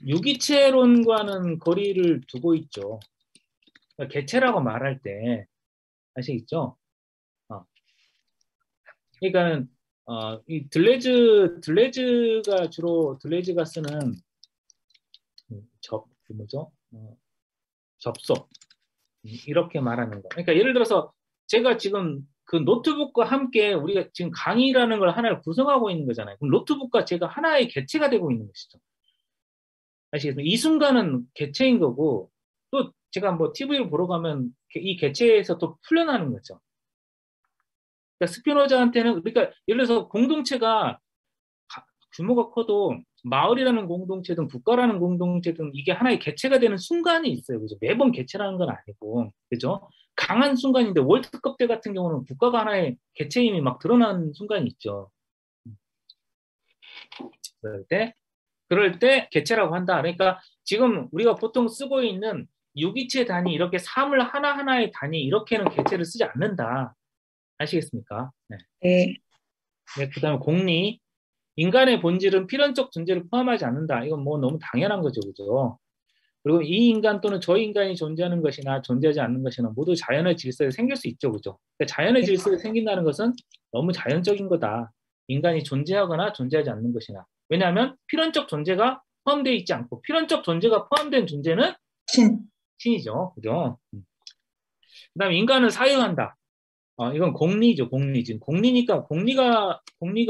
유기체론과는 거리를 두고 있죠. 그러니까 개체라고 말할 때 아시겠죠? 그러니까 이 들레즈가 쓰는 접속 이렇게 말하는 거. 그러니까 예를 들어서 제가 지금 그 노트북과 함께 우리가 지금 강의라는 걸 하나를 구성하고 있는 거잖아요. 그럼 노트북과 제가 하나의 개체가 되고 있는 것이죠. 아시겠습니까? 이 순간은 개체인 거고 또 제가 뭐 TV를 보러 가면 이 개체에서 또 풀려나는 거죠. 그러니까 스피노자한테는 그러니까 예를 들어서 공동체가 규모가 커도 마을이라는 공동체든 국가라는 공동체든 이게 하나의 개체가 되는 순간이 있어요. 그죠? 매번 개체라는 건 아니고, 그죠? 강한 순간인데 월드컵 때 같은 경우는 국가가 하나의 개체임이 막 드러나는 순간이 있죠. 그럴 때 개체라고 한다. 그러니까 지금 우리가 보통 쓰고 있는 유기체 단위 이렇게 사물 하나하나의 단위 이렇게는 개체를 쓰지 않는다. 아시겠습니까? 네. 네. 네, 그다음에 공리. 인간의 본질은 필연적 존재를 포함하지 않는다. 이건 뭐 너무 당연한 거죠. 그죠? 그리고 이 인간 또는 저 인간이 존재하는 것이나 존재하지 않는 것이나 모두 자연의 질서에 생길 수 있죠. 그죠? 그러니까 자연의 질서에 생긴다는 것은 너무 자연적인 거다. 인간이 존재하거나 존재하지 않는 것이나. 왜냐하면 필연적 존재가 포함되어 있지 않고 필연적 존재가 포함된 존재는 신이죠. 그죠? 그다음에 인간은 사유한다. 이건 공리죠, 공리. 지금 공리가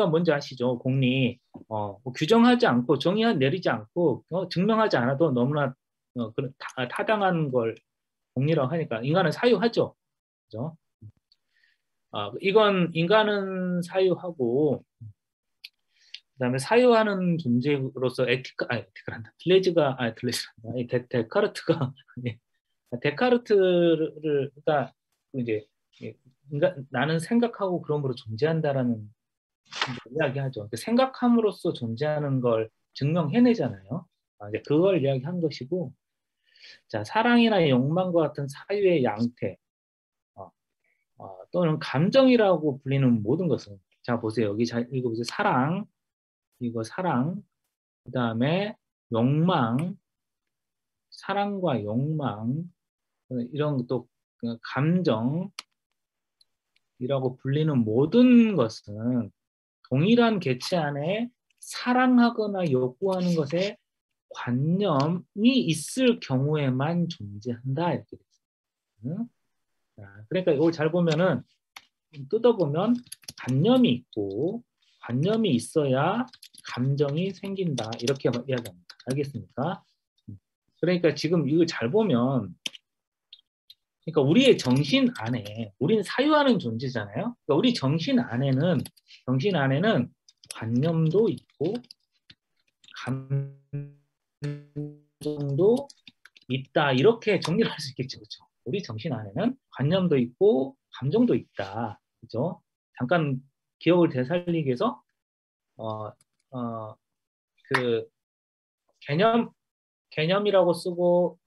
뭔지 아시죠? 공리. 뭐 규정하지 않고, 내리지 않고, 증명하지 않아도 너무나, 타당한 걸 공리라고 하니까, 인간은 사유하죠. 그죠? 이건 인간은 사유하고, 그 다음에 사유하는 존재로서 에티컬한다. 데카르트가, 데카르트를, 그러니까, 이제, 나는 생각하고 그러므로 존재한다라는 이야기하죠. 생각함으로써 존재하는 걸 증명해내잖아요. 이제 그걸 이야기한 것이고, 자 사랑이나 욕망과 같은 사유의 양태 또는 감정이라고 불리는 모든 것은 자 보세요. 여기 잘 읽어보세요. 사랑, 이거 사랑, 그 다음에 욕망, 사랑과 욕망 이런 또 감정 이라고 불리는 모든 것은 동일한 개체 안에 사랑하거나 요구하는 것에 관념이 있을 경우에만 존재한다 이렇게 됐어요. 그러니까 이걸 잘 보면은 뜯어보면 관념이 있고 관념이 있어야 감정이 생긴다 이렇게 이야기합니다. 알겠습니까? 그러니까 지금 이거 잘 보면 그러니까 우리의 정신 안에 우리는 사유하는 존재잖아요. 그러니까 우리 정신 안에는 관념도 있고 감정도 있다. 이렇게 정리를 할 수 있겠죠. 그렇죠? 우리 정신 안에는 관념도 있고 감정도 있다. 그죠? 잠깐 기억을 되살리기 위해서 어, 그 개념이라고 쓰고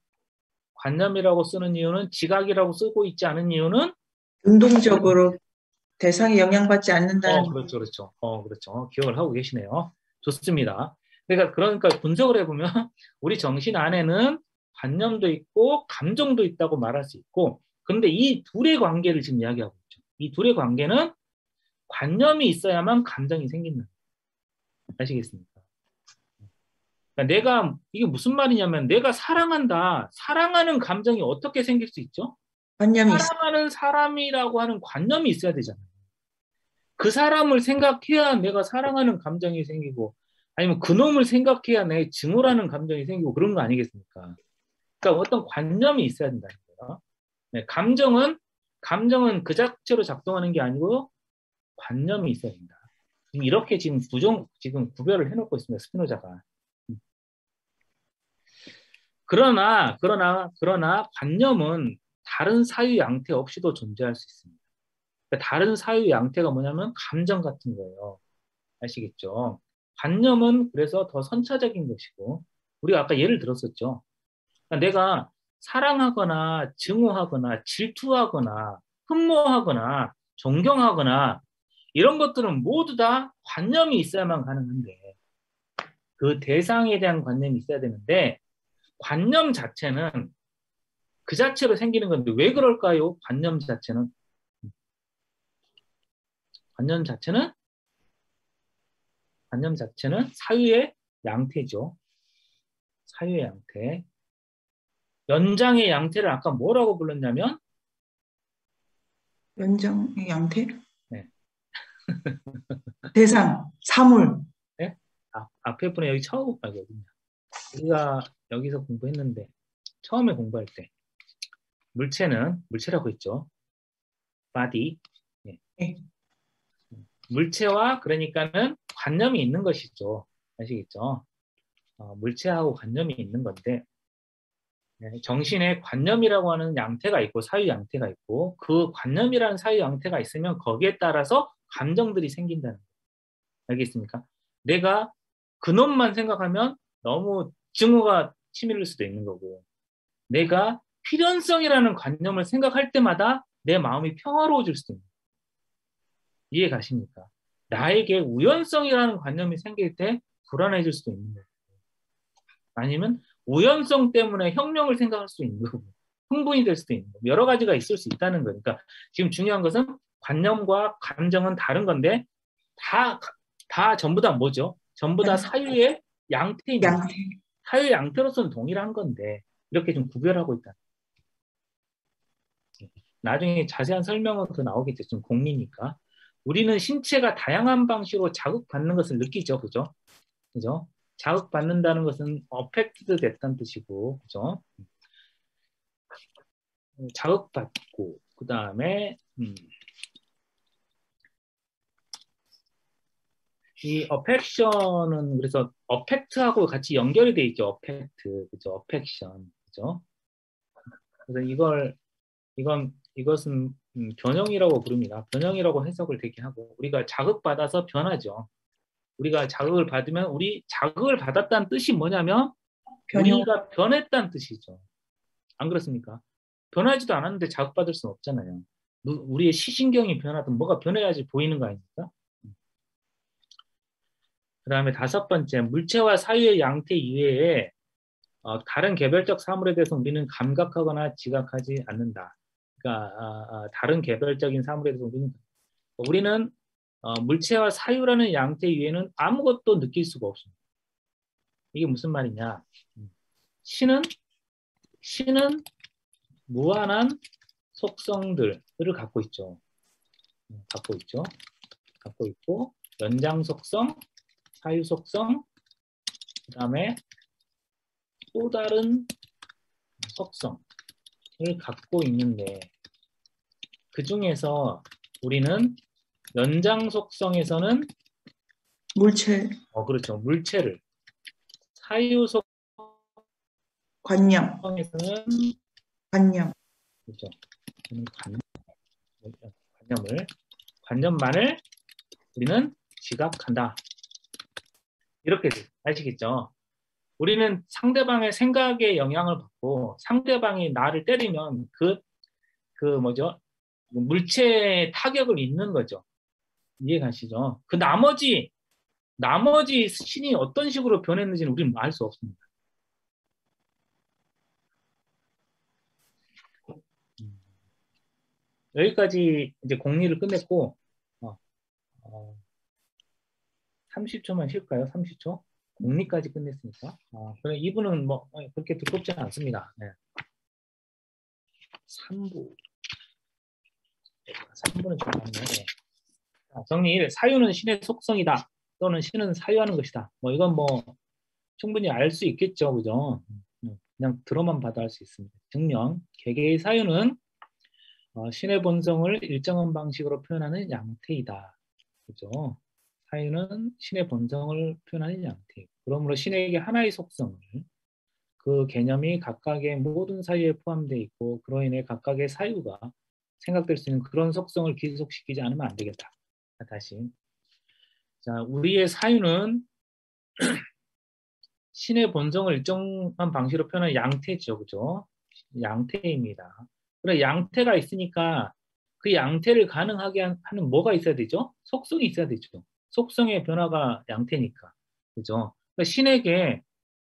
관념이라고 쓰는 이유는 지각이라고 쓰고 있지 않은 이유는 능동적으로 대상에 영향받지 않는다는 그렇죠, 그렇죠. 그렇죠. 기억을 하고 계시네요. 좋습니다. 그러니까 분석을 해보면 우리 정신 안에는 관념도 있고 감정도 있다고 말할 수 있고, 근데 이 둘의 관계를 지금 이야기하고 있죠. 이 둘의 관계는 관념이 있어야만 감정이 생긴다. 아시겠습니까? 그러니까 이게 무슨 말이냐면 내가 사랑한다. 사랑하는 감정이 어떻게 생길 수 있죠? 관념이 있어. 사랑하는 사람이라고 하는 관념이 있어야 되잖아요. 그 사람을 생각해야 내가 사랑하는 감정이 생기고, 아니면 그놈을 생각해야 내 증오라는 감정이 생기고 그런 거 아니겠습니까? 그러니까 어떤 관념이 있어야 된다는 거예요. 네, 감정은 그 자체로 작동하는 게 아니고 관념이 있어야 된다. 이렇게 지금 구별을 해놓고 있습니다. 스피노자가. 그러나 관념은 다른 사유 양태 없이도 존재할 수 있습니다. 그러니까 다른 사유 양태가 뭐냐면 감정 같은 거예요. 아시겠죠? 관념은 그래서 더 선차적인 것이고, 우리가 아까 예를 들었었죠. 그러니까 내가 사랑하거나 증오하거나 질투하거나 흠모하거나 존경하거나 이런 것들은 모두 다 관념이 있어야만 가능한데, 그 대상에 대한 관념이 있어야 되는데, 관념 자체는 그 자체로 생기는 건데 왜 그럴까요? 관념 자체는 사유의 양태죠. 사유의 양태. 연장의 양태를 아까 뭐라고 불렀냐면? 연정의 양태? 네. 대상, 사물. 네? 앞에 분에 여기 처음, 우리가 여기서 공부했는데, 처음에 공부할 때, 물체라고 했죠. body. 네. 네. 물체와 그러니까는 관념이 있는 것이죠. 아시겠죠? 물체하고 관념이 있는 건데, 정신에 관념이라고 하는 양태가 있고 사유 양태가 있고, 그 관념이라는 사유 양태가 있으면 거기에 따라서 감정들이 생긴다는 거예요. 알겠습니까? 내가 그놈만 생각하면 너무 증오가 치밀릴 수도 있는 거고, 내가 필연성이라는 관념을 생각할 때마다 내 마음이 평화로워질 수도 있는 거예요. 이해 가십니까? 나에게 우연성이라는 관념이 생길 때 불안해질 수도 있는 거예요. 아니면 우연성 때문에 혁명을 생각할 수 있는 거고, 흥분이 될 수도 있는 거고, 여러 가지가 있을 수 있다는 거니까, 그러니까 지금 중요한 것은 관념과 감정은 다른 건데 전부 다 뭐죠? 전부 다 사유의 양태입니다. 양태. 사유의 양태로서는 동일한 건데 이렇게 좀 구별하고 있다. 나중에 자세한 설명은 더 나오겠죠. 좀 공리니까. 우리는 신체가 다양한 방식으로 자극받는 것을 느끼죠. 그죠? 그죠? 자극받는다는 것은 어펙트 됐다는 뜻이고, 그죠? 자극받고, 그 다음에, 이 어펙션은 그래서 어펙트하고 같이 연결이 돼 있죠. 어펙트, 그죠? 어펙션, 그죠? 그래서 이것은 변형이라고 부릅니다. 변형이라고 해석을 되게 하고, 우리가 자극받아서 변하죠. 우리가 자극을 받으면 우리 자극을 받았다는 뜻이 뭐냐면 우리가 변했다는 뜻이죠. 안 그렇습니까? 변하지도 않았는데 자극받을 수는 없잖아요. 우리의 시신경이 변하든 뭐가 변해야지 보이는 거 아닙니까? 그 다음에 5번째, 물체와 사유의 양태 이외에 다른 개별적 사물에 대해서 우리는 감각하거나 지각하지 않는다. 그러니까 다른 개별적인 사물에 대해서 우리는 물체와 사유라는 양태 이외에는 아무것도 느낄 수가 없습니다. 이게 무슨 말이냐? 신은 무한한 속성들을 갖고 있죠. 갖고 있고 연장 속성, 사유 속성, 그 다음에 또 다른 속성을 갖고 있는데, 그 중에서 우리는 연장 속성에서는 물체. 그렇죠. 물체를, 사유 관념, 성에서는 관념. 그죠? 관념만을 우리는 지각한다. 이렇게 아시겠죠? 우리는 상대방의 생각에 영향을 받고 상대방이 나를 때리면 뭐죠? 물체에 타격을 입는 거죠. 이해가시죠? 그 나머지 신이 어떤 식으로 변했는지는 우리는 알 수 없습니다. 여기까지 이제 공리를 끝냈고 30초만 쉴까요? 30초? 공리까지 끝냈으니까. 그래 이분은 뭐 그렇게 두껍지 않습니다. 네. 3부는 좀 많네. 네. 정리 1. 사유는 신의 속성이다. 또는 신은 사유하는 것이다. 뭐 이건 뭐 충분히 알 수 있겠죠. 그죠? 그냥 들어만 봐도 알 수 있습니다. 증명. 개개의 사유는 신의 본성을 일정한 방식으로 표현하는 양태이다. 그죠? 사유는 신의 본성을 표현하는 양태. 그러므로 신에게 하나의 속성을 그 개념이 각각의 모든 사유에 포함되어 있고 그로 인해 각각의 사유가 생각될 수 있는 그런 속성을 기속시키지 않으면 안 되겠다. 다시. 자, 우리의 사유는 신의 본성을 일정한 방식으로 표현하는 양태죠. 그죠? 양태입니다. 그래 양태가 있으니까 그 양태를 가능하게 하는 뭐가 있어야 되죠? 속성이 있어야 되죠. 속성의 변화가 양태니까. 그죠? 그러니까 신에게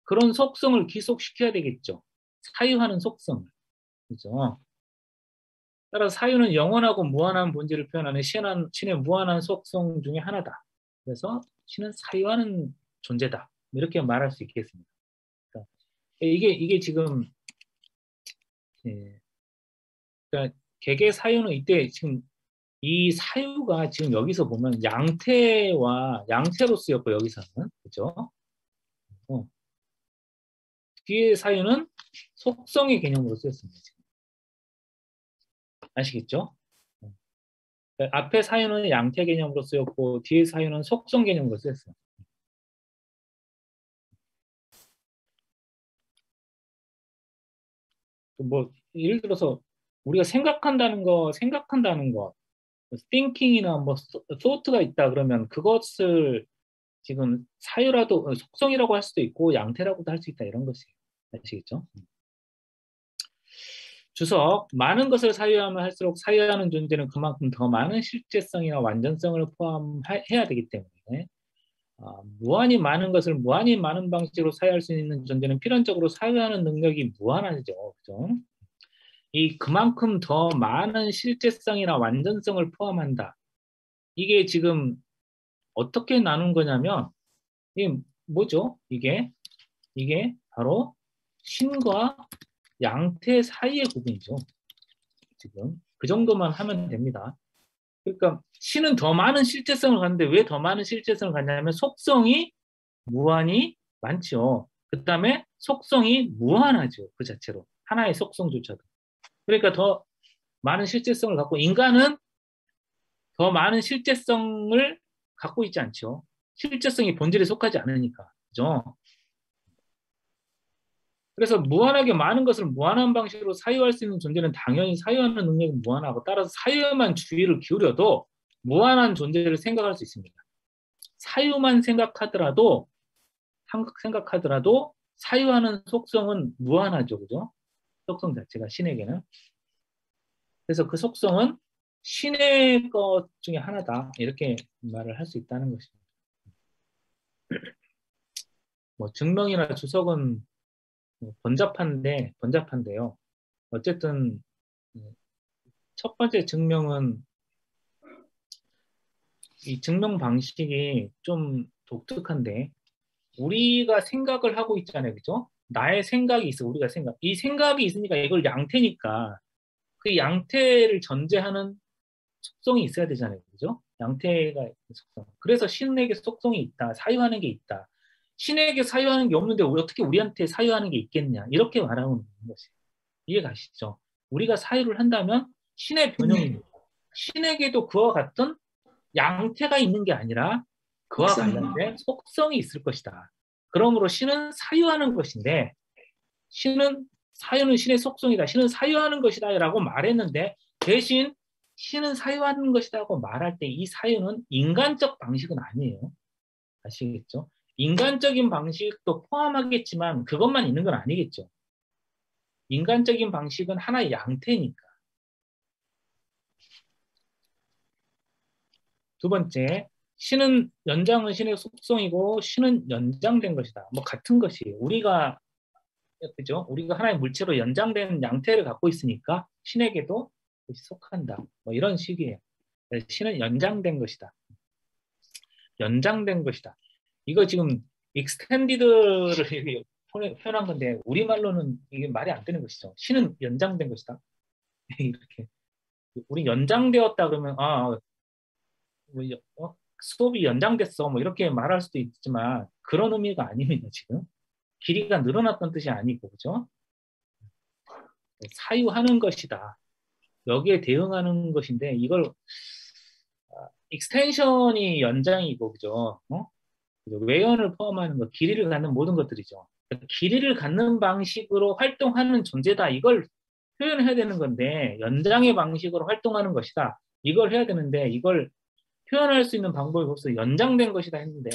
그런 속성을 기속시켜야 되겠죠. 사유하는 속성을. 그죠? 따라서 사유는 영원하고 무한한 본질을 표현하는 신의 무한한 속성 중에 하나다. 그래서 신은 사유하는 존재다. 이렇게 말할 수 있겠습니다. 그러니까 이게 지금 그러니까 개개 사유는 이때 지금 이 사유가 지금 여기서 보면 양태로 쓰였고 여기서는 그죠? 뒤에 사유는 속성의 개념으로 쓰였습니다. 지금. 아시겠죠? 앞에 사유는 양태 개념으로 쓰였고 뒤에 사유는 속성 개념으로 쓰였어요. 뭐 예를 들어서 우리가 생각한다는 거, thinking이나 뭐 thought가 있다 그러면 그것을 지금 사유라도 속성이라고 할 수도 있고 양태라고도 할 수 있다 이런 것이에요. 아시겠죠? 주석, 많은 것을 사유하면 할수록 사유하는 존재는 그만큼 더 많은 실제성이나 완전성을 포함해야 되기 때문에 무한히 많은 것을 무한히 많은 방식으로 사유할 수 있는 존재는 필연적으로 사유하는 능력이 무한하죠. 그죠? 그만큼 더 많은 실제성이나 완전성을 포함한다. 이게 지금 어떻게 나눈 거냐면 이게 뭐죠? 이게 바로 신과 양태 사이의 구분이죠. 지금 그 정도만 하면 됩니다. 그러니까 신은 더 많은 실제성을 갖는데 왜 더 많은 실제성을 갖냐면 속성이 무한히 많죠. 그 다음에 속성이 무한하죠. 그 자체로 하나의 속성조차도. 그러니까 더 많은 실제성을 갖고 인간은 더 많은 실제성을 갖고 있지 않죠. 실제성이 본질에 속하지 않으니까. 그죠? 그래서 무한하게 많은 것을 무한한 방식으로 사유할 수 있는 존재는 당연히 사유하는 능력이 무한하고 따라서 사유에만 주의를 기울여도 무한한 존재를 생각할 수 있습니다. 사유만 생각하더라도 사유하는 속성은 무한하죠. 그죠? 속성 자체가 신에게는. 그래서 그 속성은 신의 것 중에 하나다. 이렇게 말을 할 수 있다는 것입니다. 뭐 증명이나 주석은 번잡한데요. 어쨌든 첫 번째 증명은 이 증명 방식이 좀 독특한데 우리가 생각을 하고 있잖아요. 그죠? 나의 생각이 있어. 이 생각이 있으니까 이걸 양태니까 그 양태를 전제하는 속성이 있어야 되잖아요. 그죠? 양태가 속성. 그래서 신에게 속성이 있다. 사유하는 게 있다. 신에게 사유하는 게 없는데 어떻게 우리한테 사유하는 게 있겠냐. 이렇게 말하는 것이에요. 이해가시죠? 우리가 사유를 한다면 신의 변형입니다. 신에게도 그와 같은 양태가 있는 게 아니라 그와 관련된 속성이 있을 것이다. 그러므로 신은 사유하는 것인데 사유는 신의 속성이다. 신은 사유하는 것이다. 라고 말했는데 대신 신은 사유하는 것이라고 말할 때 이 사유는 인간적 방식은 아니에요. 아시겠죠? 인간적인 방식도 포함하겠지만 그것만 있는 건 아니겠죠. 인간적인 방식은 하나의 양태니까. 두 번째, 연장은 신의 속성이고 신은 연장된 것이다. 뭐 같은 것이에요. 그죠? 우리가 하나의 물체로 연장된 양태를 갖고 있으니까 신에게도 속한다. 뭐 이런 식이에요. 신은 연장된 것이다. 연장된 것이다. 이거 지금 익스텐디드를 이렇게 표현한 건데 우리말로는 이게 말이 안 되는 것이죠. 신은 연장된 것이다. 이렇게 우리 연장되었다 그러면 수업이 연장됐어 뭐 이렇게 말할 수도 있지만 그런 의미가 아닙니다. 지금 길이가 늘어났던 뜻이 아니고 그죠? 사유하는 것이다. 여기에 대응하는 것인데 이걸 익스텐션이 연장이고 그죠? 외연을 포함하는 것, 길이를 갖는 모든 것들이죠. 길이를 갖는 방식으로 활동하는 존재다. 이걸 표현해야 되는 건데 연장의 방식으로 활동하는 것이다. 이걸 해야 되는데 이걸 표현할 수 있는 방법이 벌써 연장된 것이다 했는데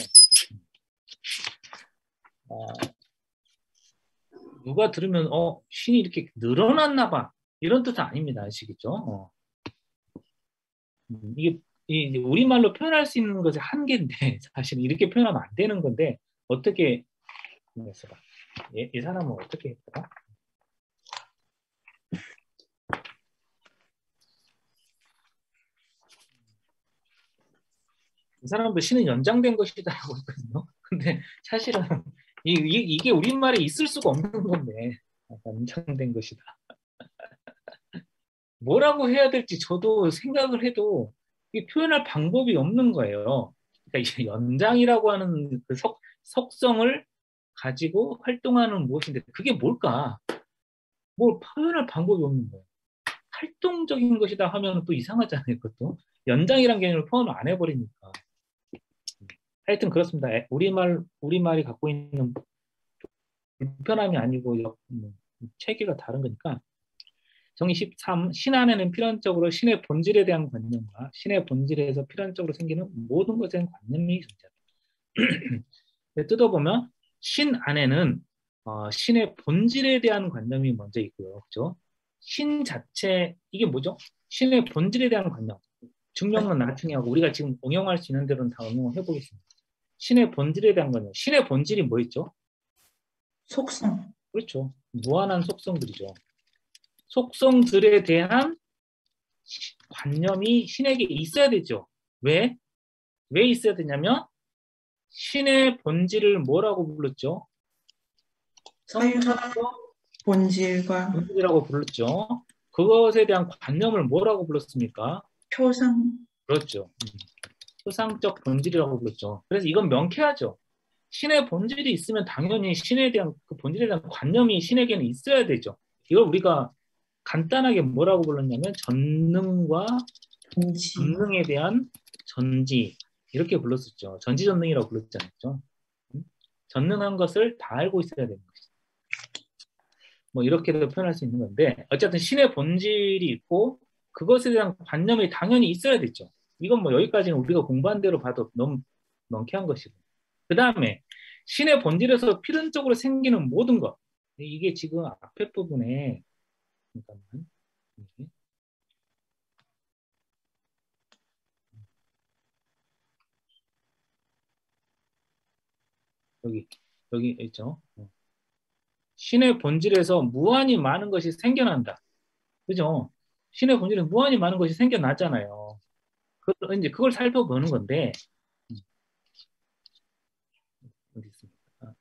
누가 들으면 신이 이렇게 늘어났나 봐. 이런 뜻은 아닙니다. 아시겠죠? 이게 우리말로 표현할 수 있는 것의 한계인데 사실 이렇게 표현하면 안 되는 건데 어떻게 했어봐. 이 사람은 어떻게 했더라? 이 사람도 신은 연장된 것이다라고 했거든요. 근데 사실은 이게 우리말에 있을 수가 없는 건데 연장된 것이다. 뭐라고 해야 될지 저도 생각을 해도 표현할 방법이 없는 거예요. 그러니까 이제 연장이라고 하는 그 속성을 가지고 활동하는 무엇인데 그게 뭘까? 뭘 표현할 방법이 없는 거예요. 활동적인 것이다 하면 또 이상하잖아요. 그것도 연장이란 개념을 포함을 안 해버리니까. 하여튼 그렇습니다. 우리말이 갖고 있는 불편함이 아니고 체계가 다른 거니까. 정의 13. 신 안에는 필연적으로 신의 본질에 대한 관념과 신의 본질에서 필연적으로 생기는 모든 것에 대한 관념이 존재한다. 뜯어보면 신 안에는 신의 본질에 대한 관념이 먼저 있고요. 그죠? 신 자체 이게 뭐죠? 신의 본질에 대한 관념. 중력론 나중에하고 우리가 지금 응용할 수 있는 대로는 다 응용을 해보겠습니다. 신의 본질에 대한 관념. 신의 본질이 뭐 있죠? 속성. 그렇죠. 무한한 속성들이죠. 속성들에 대한 관념이 신에게 있어야 되죠. 왜? 왜 있어야 되냐면 신의 본질을 뭐라고 불렀죠? 사유하고 본질이라고 불렀죠. 그것에 대한 관념을 뭐라고 불렀습니까? 표상. 그렇죠. 표상적 본질이라고 불렀죠. 그래서 이건 명쾌하죠. 신의 본질이 있으면 당연히 신에 대한 그 본질에 대한 관념이 신에게는 있어야 되죠. 이걸 우리가 간단하게 뭐라고 불렀냐면 전능과 전능에 대한 전지 이렇게 불렀었죠. 전지전능이라고 불렀잖아요. 전능한 것을 다 알고 있어야 되는 것이죠. 뭐 이렇게도 표현할 수 있는 건데 어쨌든 신의 본질이 있고 그것에 대한 관념이 당연히 있어야 되죠. 이건 뭐 여기까지는 우리가 공부한 대로 봐도 너무 명쾌한 것이고 그 다음에 신의 본질에서 필연적으로 생기는 모든 것 이게 지금 앞에 부분에 잠깐만 여기 있죠. 신의 본질에서 무한히 많은 것이 생겨난다. 그죠? 신의 본질에 무한히 많은 것이 생겨나잖아요. 이제 그걸 살펴보는 건데 어디 있습니까?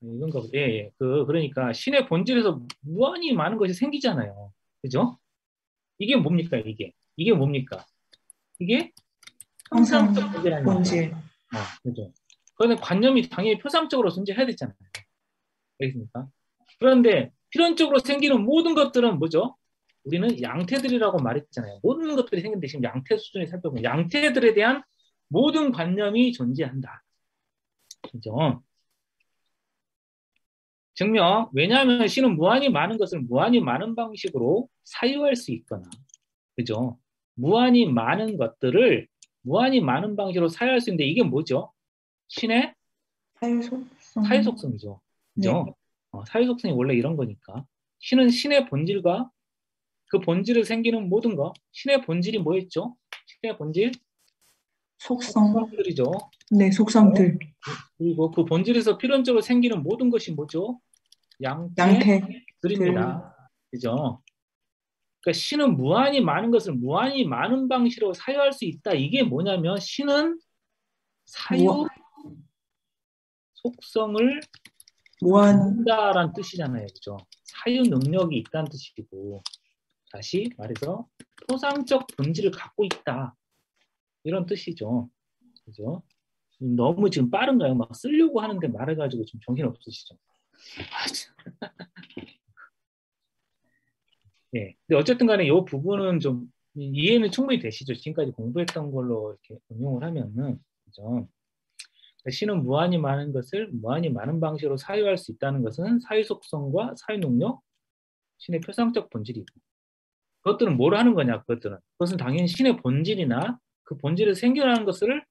이건가 보다. 예. 그러니까 신의 본질에서 무한히 많은 것이 생기잖아요. 그죠? 이게 뭡니까, 이게? 이게 뭡니까? 이게 형상적 본질이라는 본질. 그죠? 그런데 관념이 당연히 표상적으로 존재해야 되잖아요. 알겠습니까? 그런데 필연적으로 생기는 모든 것들은 뭐죠? 우리는 양태들이라고 말했잖아요. 모든 것들이 생기는데 지금 양태 수준에 살펴보면 양태들에 대한 모든 관념이 존재한다. 그죠? 증명. 왜냐하면 신은 무한히 많은 것을 무한히 많은 방식으로 사유할 수 있거나, 그죠? 무한히 많은 것들을 무한히 많은 방식으로 사유할 수 있는데 이게 뭐죠? 신의 사유속성. 사유속성이죠. 네. 그죠? 사유속성이 원래 이런 거니까. 신은 신의 본질과 그 본질을 생기는 모든 것. 신의 본질이 뭐였죠? 신의 본질? 속성. 속성들이죠. 네, 속성들. 그리고 그 본질에서 필연적으로 생기는 모든 것이 뭐죠? 양태들. 양태들입니다. 그죠? 그러니까 신은 무한히 많은 것을 무한히 많은 방식으로 사유할 수 있다. 이게 뭐냐면 신은 사유 속성을 무한. 갖는다라는 뜻이잖아요. 그죠? 사유 능력이 있다는 뜻이고, 다시 말해서 토상적 본질을 갖고 있다. 이런 뜻이죠. 그죠? 너무 지금 빠른가요? 막 쓰려고 하는데 말해가지고 좀 정신 없으시죠? 예. 근데 어쨌든 간에 이 부분은 좀 이해는 충분히 되시죠? 지금까지 공부했던 걸로 이렇게 응용을 하면은, 그죠? 신은 무한히 많은 것을 무한히 많은 방식으로 사유할 수 있다는 것은 사유 속성과 사유 능력, 신의 표상적 본질이고, 그것들은 뭘 하는 거냐? 그것은 당연히 신의 본질이나 그 본질에서 생겨나는 것을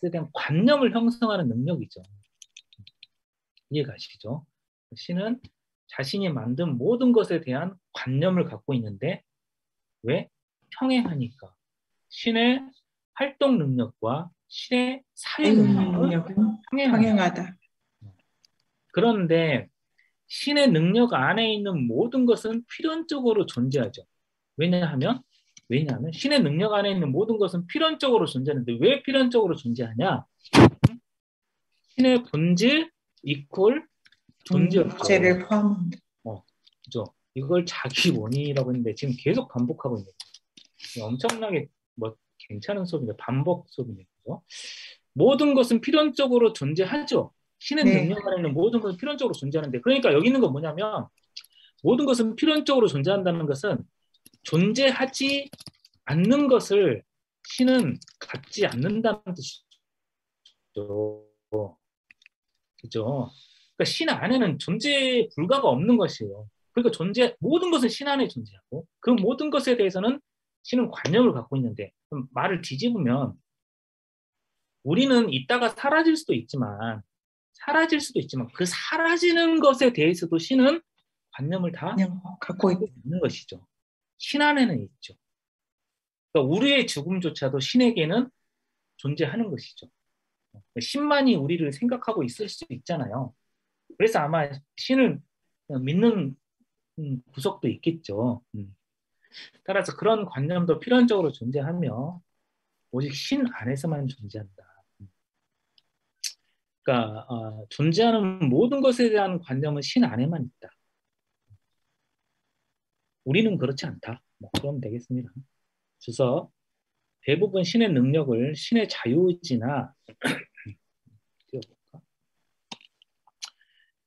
에 대한 관념을 형성하는 능력이죠. 이해가시죠? 신은 자신이 만든 모든 것에 대한 관념을 갖고 있는데, 왜? 평행하니까. 신의 활동 능력과 신의 사유 능력은 평행하다. 평행하다. 그런데 신의 능력 안에 있는 모든 것은 필연적으로 존재하죠. 왜냐하면 신의 능력 안에 있는 모든 것은 필연적으로 존재하는데 왜 필연적으로 존재하냐? 신의 본질 이퀄 존재였죠. 존재를 포함한다. 그죠? 이걸 자기 원인이라고 했는데 지금 계속 반복하고 있는 거예요. 엄청나게 뭐 괜찮은 수업인데 반복 수업이네요. 그죠? 모든 것은 필연적으로 존재하죠. 신의 네. 능력 안에 있는 모든 것은 필연적으로 존재하는데, 그러니까 여기 있는 건 뭐냐면 모든 것은 필연적으로 존재한다는 것은 존재하지 않는 것을 신은 갖지 않는다는 뜻이죠. 그죠? 그러니까 신 안에는 존재 불가가 없는 것이에요. 그러니까 모든 것은 신 안에 존재하고 그 모든 것에 대해서는 신은 관념을 갖고 있는데, 그럼 말을 뒤집으면 우리는 이따가 사라질 수도 있지만 그 사라지는 것에 대해서도 신은 관념을 다 갖고 있는 것이죠. 신 안에는 있죠. 그러니까 우리의 죽음조차도 신에게는 존재하는 것이죠. 신만이 우리를 생각하고 있을 수 있잖아요. 그래서 아마 신을 믿는 구석도 있겠죠. 따라서 그런 관념도 필연적으로 존재하며 오직 신 안에서만 존재한다. 그러니까 존재하는 모든 것에 대한 관념은 신 안에만 있다. 우리는 그렇지 않다. 그러면 되겠습니다. 그래서 대부분 신의 능력을 신의 자유의지나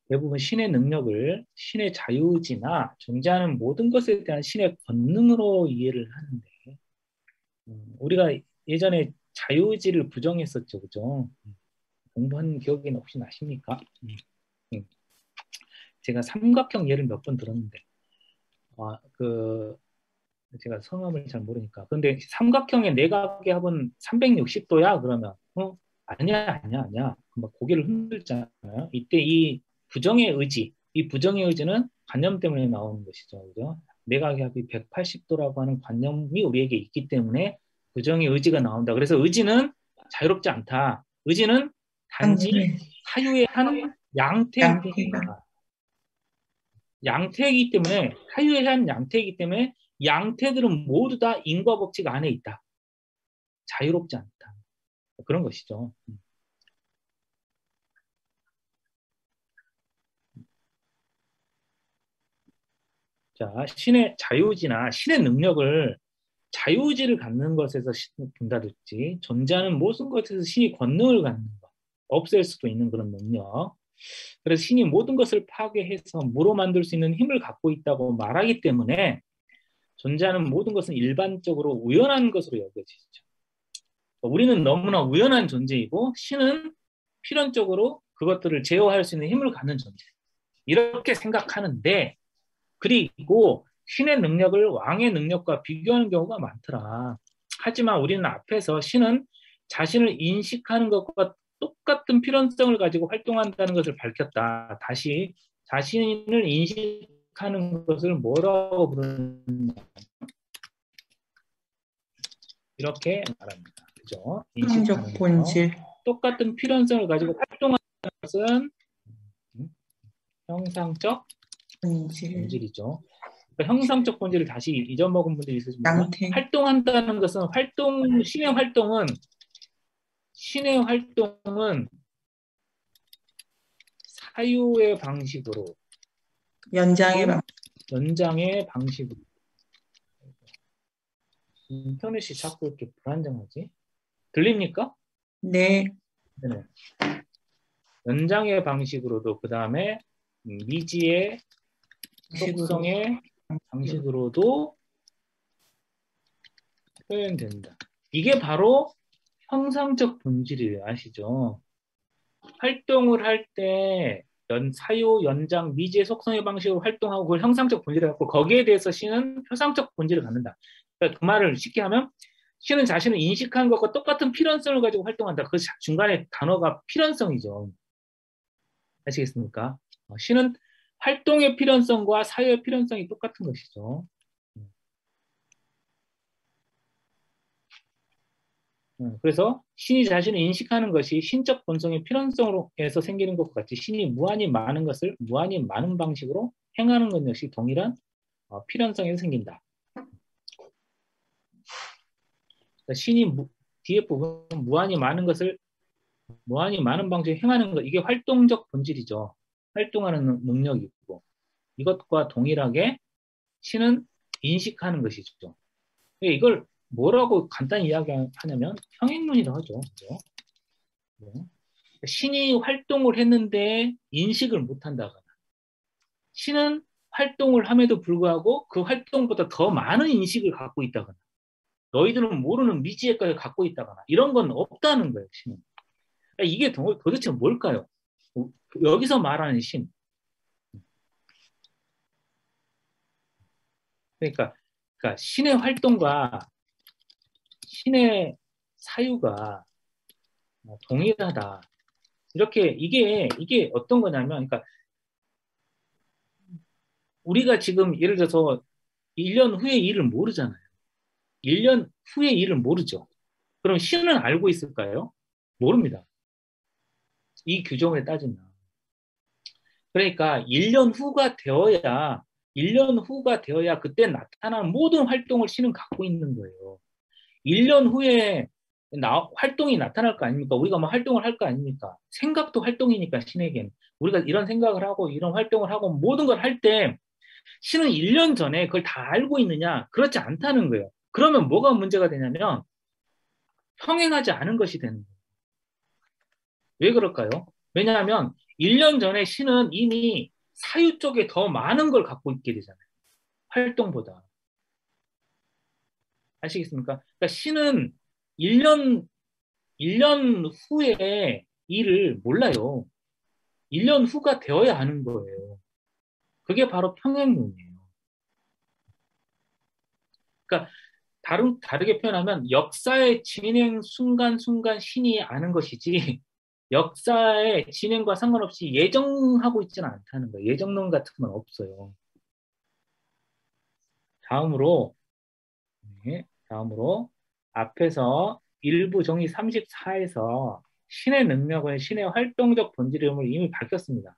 대부분 신의 능력을 신의 자유의지나 존재하는 모든 것에 대한 신의 권능으로 이해를 하는데, 우리가 예전에 자유의지를 부정했었죠. 그죠? 공부한 기억이 혹시 나십니까? 제가 삼각형 예를 몇 번 들었는데, 제가 성함을 잘 모르니까. 근데 삼각형의 내각의 합은 360도야? 그러면, 아니야. 막 고개를 흔들잖아요. 이때 이 부정의 의지는 관념 때문에 나오는 것이죠. 그죠? 내각의 합이 180도라고 하는 관념이 우리에게 있기 때문에 부정의 의지가 나온다. 그래서 의지는 자유롭지 않다. 의지는 단지 사유의 한 양태이다. 양태이기 때문에, 사유의 한 양태이기 때문에 양태들은 모두 다 인과 법칙 안에 있다. 자유롭지 않다. 그런 것이죠. 자, 신의 자유의지나 신의 능력을 자유의지를 갖는 것에서 본다든지 존재하는 모든 것에서 신이 권능을 갖는 것, 없앨 수도 있는 그런 능력. 그래서 신이 모든 것을 파괴해서 무로 만들 수 있는 힘을 갖고 있다고 말하기 때문에 존재하는 모든 것은 일반적으로 우연한 것으로 여겨지죠. 우리는 너무나 우연한 존재이고 신은 필연적으로 그것들을 제어할 수 있는 힘을 갖는 존재. 이렇게 생각하는데, 그리고 신의 능력을 왕의 능력과 비교하는 경우가 많더라. 하지만 우리는 앞에서 신은 자신을 인식하는 것과 똑같은 필연성을 가지고 활동한다는 것을 밝혔다. 다시 자신을 인식하는 것을 뭐라고 부르느냐. 이렇게 말합니다. 그죠? 인식하는 형적 본질. 똑같은 필연성을 가지고 활동하는 것은 형상적 본질이죠. 그러니까 형상적 본질을 다시 잊어먹은 분들이 있으시면 양태. 활동한다는 것은 신의 활동은 사유의 방식으로 연장의 방식으로 인터넷이 자꾸 이렇게 불안정하지? 들립니까? 네. 네. 연장의 방식으로도 그 다음에 미지의 속성의 방식으로도 표현된다. 이게 바로 형상적 본질이에요. 아시죠? 활동을 할 때 사유, 연장, 미지의 속성의 방식으로 활동하고 그걸 형상적 본질을 갖고 거기에 대해서 신은 표상적 본질을 갖는다. 그러니까 그 말을 쉽게 하면 신은 자신을 인식하는 것과 똑같은 필연성을 가지고 활동한다. 그 중간에 단어가 필연성이죠. 아시겠습니까? 신은 활동의 필연성과 사유의 필연성이 똑같은 것이죠. 그래서 신이 자신을 인식하는 것이 신적 본성의 필연성으로해서 생기는 것과 같이 신이 무한히 많은 것을 무한히 많은 방식으로 행하는 것 역시 동일한 필연성에서 생긴다. 그러니까 신이 뒤에 부분 무한히 많은 것을 무한히 많은 방식으로 행하는 것, 이게 활동적 본질이죠. 활동하는 능력이고 이것과 동일하게 신은 인식하는 것이죠. 이걸 뭐라고 간단히 이야기하냐면 평행론이라고 하죠. 그죠? 네. 신이 활동을 했는데 인식을 못한다거나 신은 활동을 함에도 불구하고 그 활동보다 더 많은 인식을 갖고 있다거나 너희들은 모르는 미지의 것을 갖고 있다거나 이런 건 없다는 거예요. 신은. 이게 도대체 뭘까요? 여기서 말하는 신. 그러니까 신의 활동과 신의 사유가 동일하다. 이렇게 이게 어떤 거냐면, 그러니까 우리가 지금 예를 들어서 1년 후의 일을 모르잖아요. 1년 후의 일을 모르죠. 그럼 신은 알고 있을까요? 모릅니다. 이 규정을 따지면. 그러니까 1년 후가 되어야 그때 나타나는 모든 활동을 신은 갖고 있는 거예요. 1년 후에 활동이 나타날 거 아닙니까? 우리가 뭐 활동을 할 거 아닙니까? 생각도 활동이니까 신에겐. 우리가 이런 생각을 하고 이런 활동을 하고 모든 걸 할 때 신은 1년 전에 그걸 다 알고 있느냐? 그렇지 않다는 거예요. 그러면 뭐가 문제가 되냐면 평행하지 않은 것이 되는 거예요. 왜 그럴까요? 왜냐하면 1년 전에 신은 이미 사유 쪽에 더 많은 걸 갖고 있게 되잖아요. 활동보다. 아시겠습니까? 그러니까 신은 1년 후에 일을 몰라요. 1년 후가 되어야 하는 거예요. 그게 바로 평행론이에요. 그러니까 다르게 표현하면 역사의 진행 순간순간 신이 아는 것이지 역사의 진행과 상관없이 예정하고 있지는 않다는 거예요. 예정론 같은 건 없어요. 다음으로 앞에서 일부 정의 34에서 신의 능력은 신의 활동적 본질임을 이미 밝혔습니다.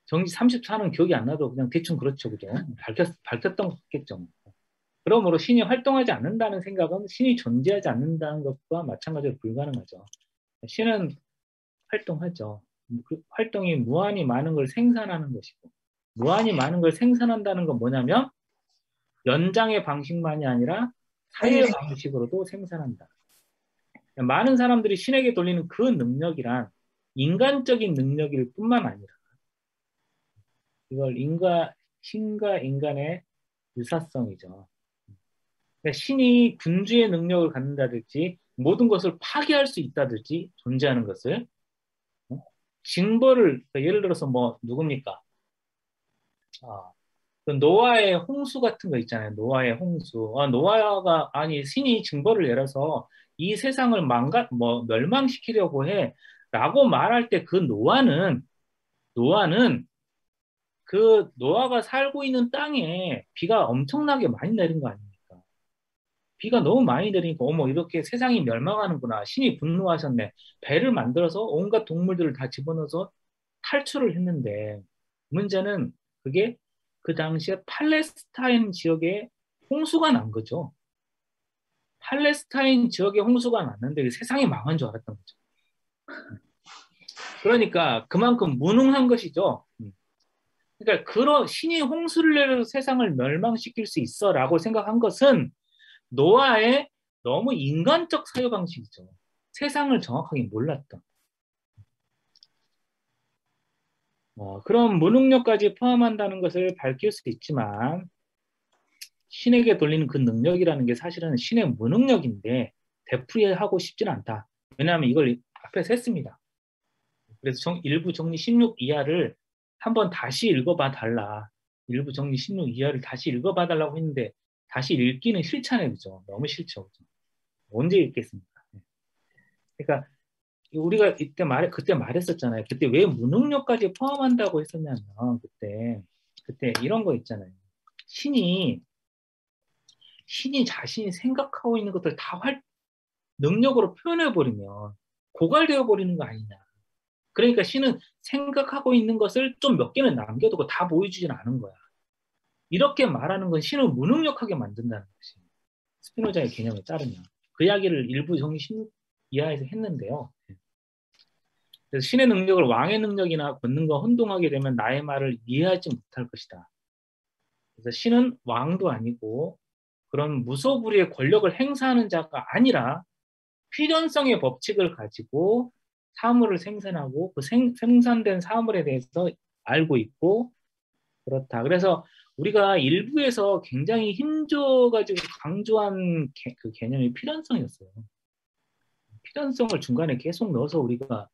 정의 34는 기억이 안 나도 그냥 대충 그렇죠. 그죠? 밝혔던 거겠죠. 그러므로 신이 활동하지 않는다는 생각은 신이 존재하지 않는다는 것과 마찬가지로 불가능하죠. 신은 활동하죠. 그 활동이 무한히 많은 걸 생산하는 것이고 무한히 많은 걸 생산한다는 건 뭐냐면 연장의 방식만이 아니라 사유의 방식으로도 생산한다. 많은 사람들이 신에게 돌리는 그 능력이란 인간적인 능력일 뿐만 아니라 이걸 신과 인간의 유사성이죠. 그러니까 신이 군주의 능력을 갖는다든지 모든 것을 파괴할 수 있다든지 존재하는 것을 징벌을 예를 들어서 뭐 누굽니까? 그 노아의 홍수 같은 거 있잖아요. 노아의 홍수. 노아가 아니 신이 징벌을 내려서 이 세상을 멸망시키려고 해라고 말할 때 그 노아는 그 노아가 살고 있는 땅에 비가 엄청나게 많이 내린 거 아닙니까? 비가 너무 많이 내리니까 어머 이렇게 세상이 멸망하는구나. 신이 분노하셨네. 배를 만들어서 온갖 동물들을 다 집어넣어서 탈출을 했는데 문제는 그게 그 당시에 팔레스타인 지역에 홍수가 난 거죠. 팔레스타인 지역에 홍수가 났는데 세상이 망한 줄 알았던 거죠. 그러니까 그만큼 무능한 것이죠. 그러니까 그런 신이 홍수를 내려서 세상을 멸망시킬 수 있어라고 생각한 것은 노아의 너무 인간적 사유방식이죠. 세상을 정확하게 몰랐던. 그런 무능력까지 포함한다는 것을 밝힐 수 있지만 신에게 돌리는 그 능력이라는 게 사실은 신의 무능력인데 되풀이하고 싶지는 않다. 왜냐하면 이걸 앞에서 했습니다. 그래서 일부 정리 16 이하를 한번 다시 읽어봐 달라. 일부 정리 16 이하를 다시 읽어봐 달라고 했는데 다시 읽기는 싫잖아요. 그죠? 너무 싫죠. 그죠? 언제 읽겠습니까? 그러니까 우리가 그때 말했었잖아요. 그때 왜 무능력까지 포함한다고 했었냐면 그때 이런 거 있잖아요. 신이 자신이 생각하고 있는 것들 다 능력으로 표현해버리면 고갈되어 버리는 거 아니냐. 그러니까 신은 생각하고 있는 것을 좀 몇 개는 남겨두고 다 보여주지는 않은 거야. 이렇게 말하는 건 신을 무능력하게 만든다는 것이 스피노자의 개념에 따르면 그 이야기를 일부 정리 16 이하에서 했는데요. 그래서 신의 능력을 왕의 능력이나 권능과 혼동하게 되면 나의 말을 이해하지 못할 것이다. 그래서 신은 왕도 아니고 그런 무소불위의 권력을 행사하는 자가 아니라 필연성의 법칙을 가지고 사물을 생산하고 그 생산된 사물에 대해서 알고 있고 그렇다. 그래서 우리가 일부에서 굉장히 힘줘가지고 강조한 그 개념이 필연성이었어요. 필연성을 중간에 계속 넣어서 우리가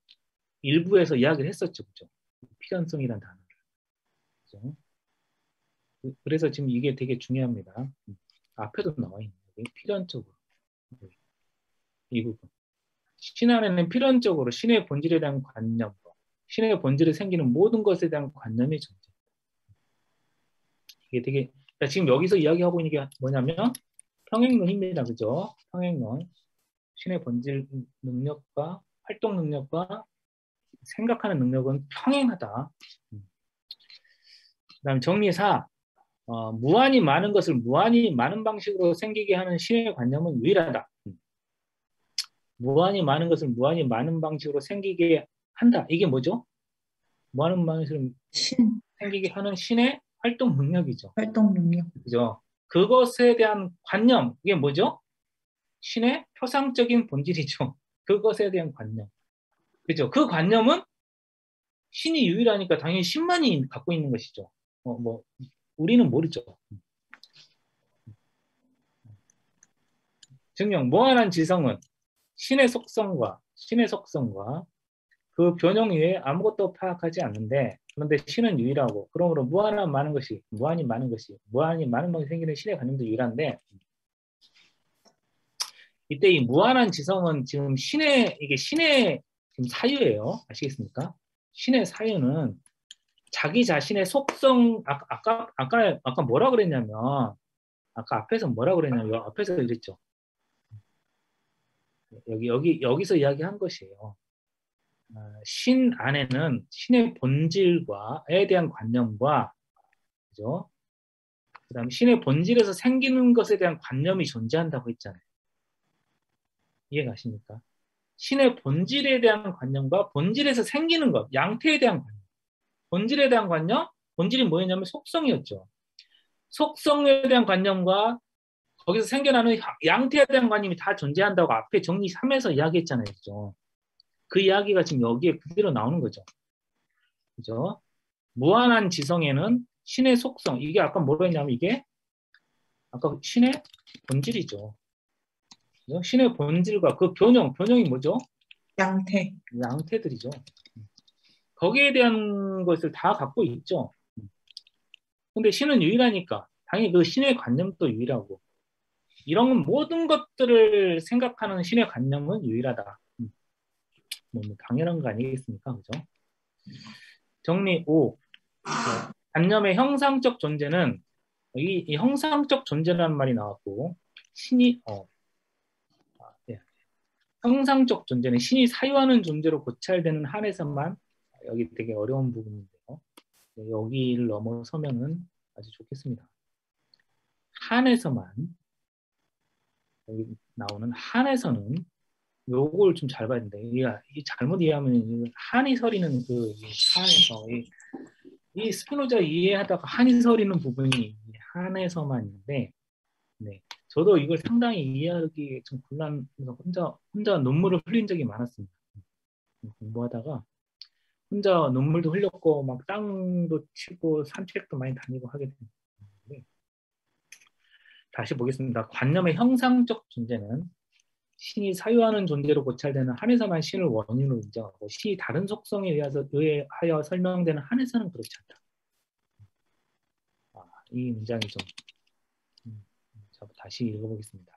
일부에서 이야기를 했었죠. 그죠? 필연성이라는 단어를. 그죠? 그래서 지금 이게 되게 중요합니다. 앞에도 나와 있는 필연적으로. 이 부분. 신 안에는 필연적으로 신의 본질에 대한 관념과 신의 본질에 생기는 모든 것에 대한 관념이 존재합니다. 이게 되게 그러니까 지금 여기서 이야기하고 있는 게 뭐냐면 평행론입니다. 그죠? 평행론. 신의 본질 능력과 활동 능력과 생각하는 능력은 평행하다. 그 다음 정리 4. 무한히 많은 것을 무한히 많은 방식으로 생기게 하는 신의 관념은 유일하다. 무한히 많은 것을 무한히 많은 방식으로 생기게 한다. 이게 뭐죠? 무한한 방식으로 생기게 하는 신의 활동 능력이죠. 활동 능력. 그죠? 그것에 대한 관념, 이게 뭐죠? 신의 표상적인 본질이죠. 그것에 대한 관념. 그죠? 그 관념은 신이 유일하니까 당연히 신만이 갖고 있는 것이죠. 우리는 모르죠. 증명, 무한한 지성은 신의 속성과 그 변형 외에 아무것도 파악하지 않는데 그런데 신은 유일하고 그러므로 무한히 많은 것이 무한히 많은 방식이 생기는 신의 관념도 유일한데 이때 이 무한한 지성은 지금 이게 신의 지금 사유예요. 아시겠습니까? 신의 사유는 자기 자신의 속성 아까 뭐라 그랬냐면 아까 앞에서 뭐라 그랬냐면 앞에서 이랬죠. 여기서 이야기한 것이에요. 신 안에는 신의 본질과에 대한 관념과 그죠? 그다음 신의 본질에서 생기는 것에 대한 관념이 존재한다고 했잖아요. 이해가십니까? 신의 본질에 대한 관념과 본질에서 생기는 것, 양태에 대한 관념. 본질에 대한 관념, 본질이 뭐였냐면 속성이었죠. 속성에 대한 관념과 거기서 생겨나는 양태에 대한 관념이 다 존재한다고 앞에 정리 3에서 이야기했잖아요. 그죠? 그 이야기가 지금 여기에 그대로 나오는 거죠. 그죠? 무한한 지성에는 신의 속성, 이게 아까 뭐로 했냐면 이게 아까 신의 본질이죠. 그죠? 신의 본질과 그 변형이 뭐죠? 양태. 양태들이죠. 거기에 대한 것을 다 갖고 있죠. 근데 신은 유일하니까 당연히 그 신의 관념도 유일하고 이런 모든 것들을 생각하는 신의 관념은 유일하다. 뭐 당연한 거 아니겠습니까? 그죠? 정리 5. 관념의 형상적 존재는 이 형상적 존재라는 말이 나왔고 신이 네. 형상적 존재는 신이 사유하는 존재로 고찰되는 한에서만 여기 되게 어려운 부분인데요. 네, 여기를 넘어서면은 아주 좋겠습니다. 한에서만 여기 나오는 한에서는 요걸 좀 잘 봐야 된다. 이게 잘못 이해하면 한이 서리는 그 한에서 이 스피노자 이해하다가 한이 서리는 부분이 한에서만인데, 네, 저도 이걸 상당히 이해하기 좀 곤란해서 혼자 눈물을 흘린 적이 많았습니다. 공부하다가 혼자 눈물도 흘렸고 막 땅도 치고 산책도 많이 다니고 하게 됐는데, 다시 보겠습니다. 관념의 형상적 존재는 신이 사유하는 존재로 고찰되는 한에서만 신을 원인으로 인정하고 신이 다른 속성에 의하여 설명되는 한에서는 그렇지 않다. 이 문장이 좀 다시 읽어보겠습니다.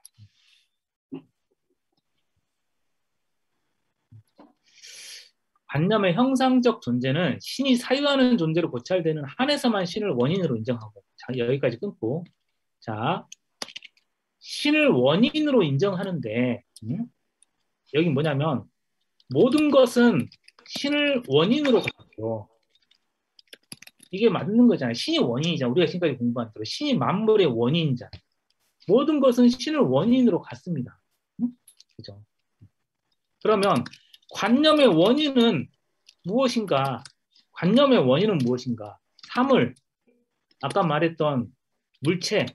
관념의 형상적 존재는 신이 사유하는 존재로 고찰되는 한에서만 신을 원인으로 인정하고, 자, 여기까지 끊고, 자, 신을 원인으로 인정하는데 여기 뭐냐면 모든 것은 신을 원인으로 갖고 이게 맞는 거잖아요. 신이 원인이잖아. 우리가 지금까지 공부한 대로 신이 만물의 원인이잖아. 모든 것은 신을 원인으로 갖습니다. 그죠? 그러면 관념의 원인은 무엇인가? 관념의 원인은 무엇인가? 사물, 아까 말했던 물체.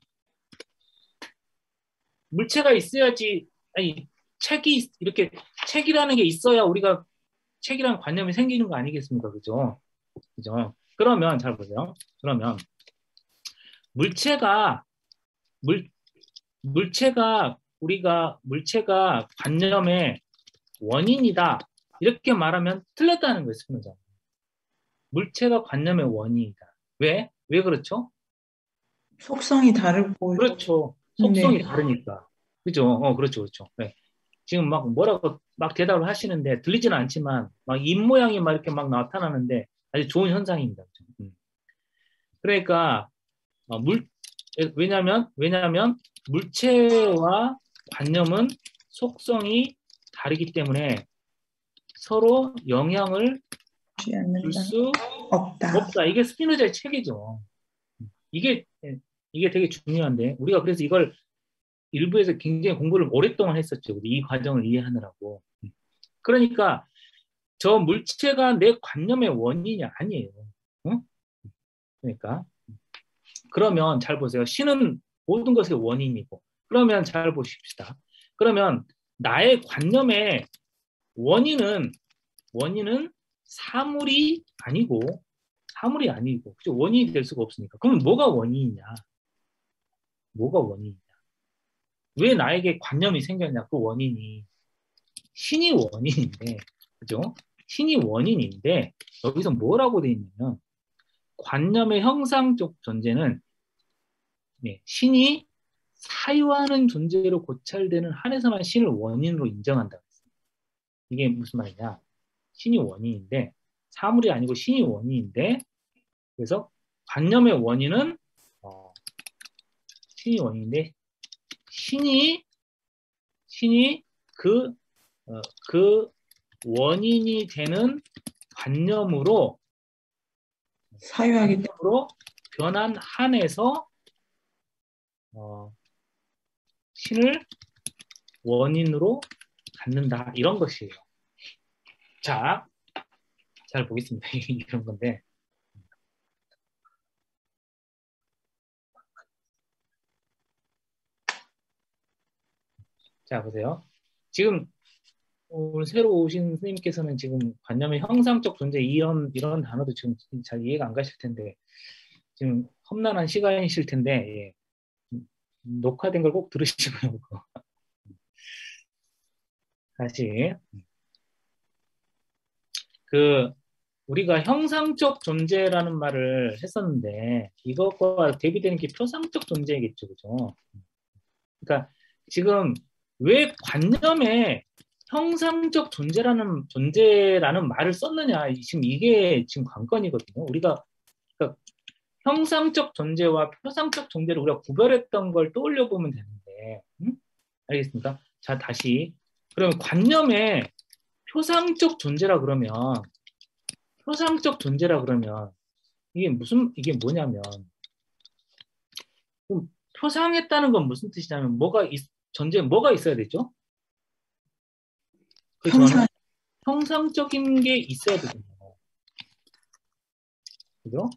물체가 있어야지, 아니, 책이 이렇게 책이라는 게 있어야 우리가 책이라는 관념이 생기는 거 아니겠습니까? 그죠? 그죠? 그러면 잘 보세요. 그러면 물체가 관념의 원인이다. 이렇게 말하면 틀렸다는 거예요, 스피노자. 물체가 관념의 원인이다. 왜? 왜 그렇죠? 속성이 다르고. 그렇죠. 속성이 네. 다르니까. 그죠? 그렇죠, 그렇죠. 네. 지금 막 뭐라고 막 대답을 하시는데 들리지는 않지만 막 입 모양이 막 이렇게 막 나타나는데 아주 좋은 현상입니다. 그러니까 왜냐하면 물체와 관념은 속성이 다르기 때문에 서로 영향을 줄 수 없다. 이게 스피노자의 책이죠. 이게 되게 중요한데 우리가 그래서 이걸 일부에서 굉장히 공부를 오랫동안 했었죠. 우리 이 과정을 이해하느라고. 그러니까 저 물체가 내 관념의 원인이 아니에요. 응? 그러니까 그러면 잘 보세요. 신은 모든 것의 원인이고 그러면 잘 보십시다. 그러면 나의 관념의 원인은 사물이 아니고 그죠? 원인이 될 수가 없으니까. 그럼 뭐가 원인이냐? 왜 나에게 관념이 생겼냐? 그 원인이 신이 원인인데, 그죠? 신이 원인인데 여기서 뭐라고 돼 있냐면 관념의 형상적 존재는 신이 사유하는 존재로 고찰되는 한에서만 신을 원인으로 인정한다. 이게 무슨 말이냐? 신이 원인인데 사물이 아니고 신이 원인인데 그래서 관념의 원인은 신이 원인인데 신이 그 원인이 되는 관념으로 사유하기 때문에 변한 한에서 신을 원인으로 갖는다. 이런 것이에요. 자, 잘 보겠습니다. 이런 건데. 자, 보세요. 지금 오늘 새로 오신 선생님께서는 지금 관념의 형상적 존재 이런 단어도 지금 잘 이해가 안 가실 텐데 지금 험난한 시간이실 텐데 녹화된 걸 꼭 들으시고요. 다시 그 우리가 형상적 존재라는 말을 했었는데 이것과 대비되는 게 표상적 존재이겠죠, 그죠? 그러니까 지금 왜 관념에 형상적 존재라는 말을 썼느냐, 지금 이게 지금 관건이거든요. 우리가 그러니까 형상적 존재와 표상적 존재를 우리가 구별했던 걸 떠올려 보면 되는데, 알겠습니까? 자, 다시 그러면 관념에 표상적 존재라 그러면 이게 뭐냐면 그럼 표상했다는 건 무슨 뜻이냐면 존재에 뭐가 있어야 되죠? 그 형상, 형상적인 게 있어야 되거든요. 그죠?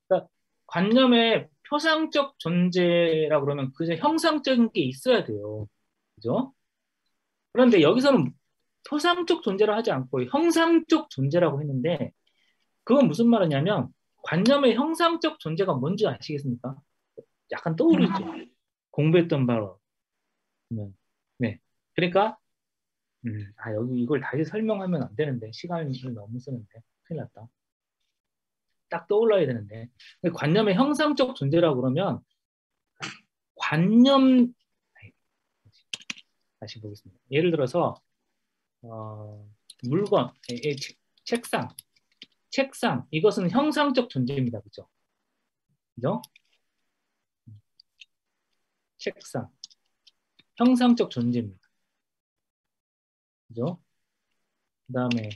그러니까 관념에 표상적 존재라 그러면 그저 형상적인 게 있어야 돼요. 그죠? 그런데 여기서는 표상적 존재를 하지 않고 형상적 존재라고 했는데 그건 무슨 말이냐면 관념의 형상적 존재가 뭔지 아시겠습니까? 약간 떠오르죠? 공부했던 바로. 네. 그러니까 여기 이걸 다시 설명하면 안 되는데 시간을 너무 쓰는데 큰일 났다. 딱 떠올라야 되는데 관념의 형상적 존재라고 그러면 관념 다시 보겠습니다. 예를 들어서 물건, 책상 이것은 형상적 존재입니다. 그죠? 그죠? 책상 형상적 존재입니다. 그죠? 그 다음에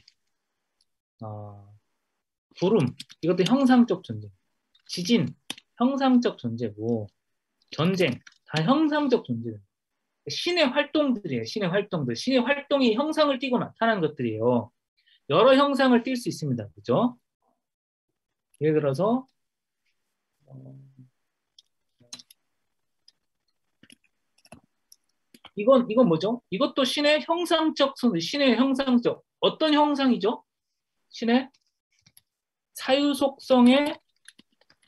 구름 이것도 형상적 존재. 지진 형상적 존재고 전쟁 다 형상적 존재입니다. 신의 활동들이에요. 신의 활동들. 신의 활동이 형상을 띠고 나타나는 것들이에요. 여러 형상을 띌 수 있습니다. 그죠? 예를 들어서 이건 뭐죠? 이것도 신의 형상적 어떤 형상이죠? 신의 사유 속성의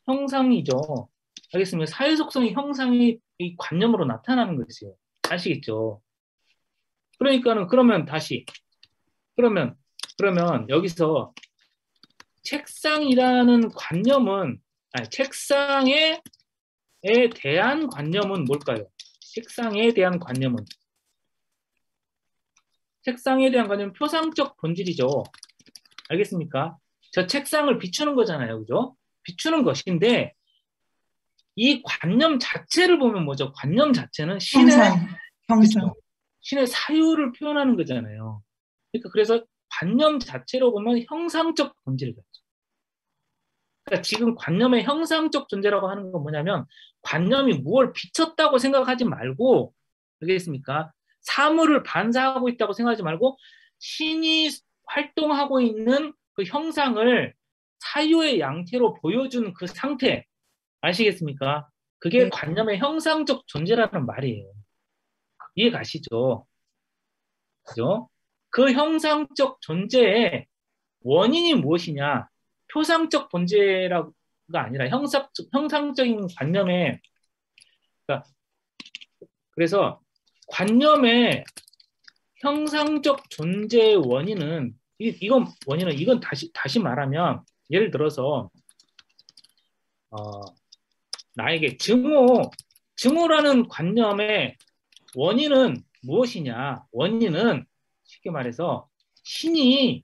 형상이죠. 알겠습니다. 사유 속성의 형상이 이 관념으로 나타나는 것이에요. 아시겠죠? 그러니까는 그러면 여기서 책상이라는 관념은 책상에 대한 관념은 뭘까요? 책상에 대한 관념은 표상적 본질이죠. 알겠습니까? 저 책상을 비추는 거잖아요. 그죠? 비추는 것인데 이 관념 자체를 보면 뭐죠? 관념 자체는 형상. 그렇죠? 신의 사유를 표현하는 거잖아요. 그러니까 그래서 관념 자체로 보면 형상적 본질을 갖죠. 그러니까 지금 관념의 형상적 존재라고 하는 건 뭐냐면 관념이 무엇을 비췄다고 생각하지 말고 알겠습니까? 사물을 반사하고 있다고 생각하지 말고 신이 활동하고 있는 그 형상을 사유의 양태로 보여주는 그 상태 아시겠습니까? 그게 네. 관념의 형상적 존재라는 말이에요. 이해 가시죠? 그죠? 그 형상적 존재의 원인이 무엇이냐? 표상적 본질가 아니라 형상적인 관념의 그래서 관념의 형상적 존재의 원인은 이건 다시 말하면 예를 들어서 나에게 증오라는 관념의 원인은 무엇이냐? 원인은 쉽게 말해서 신이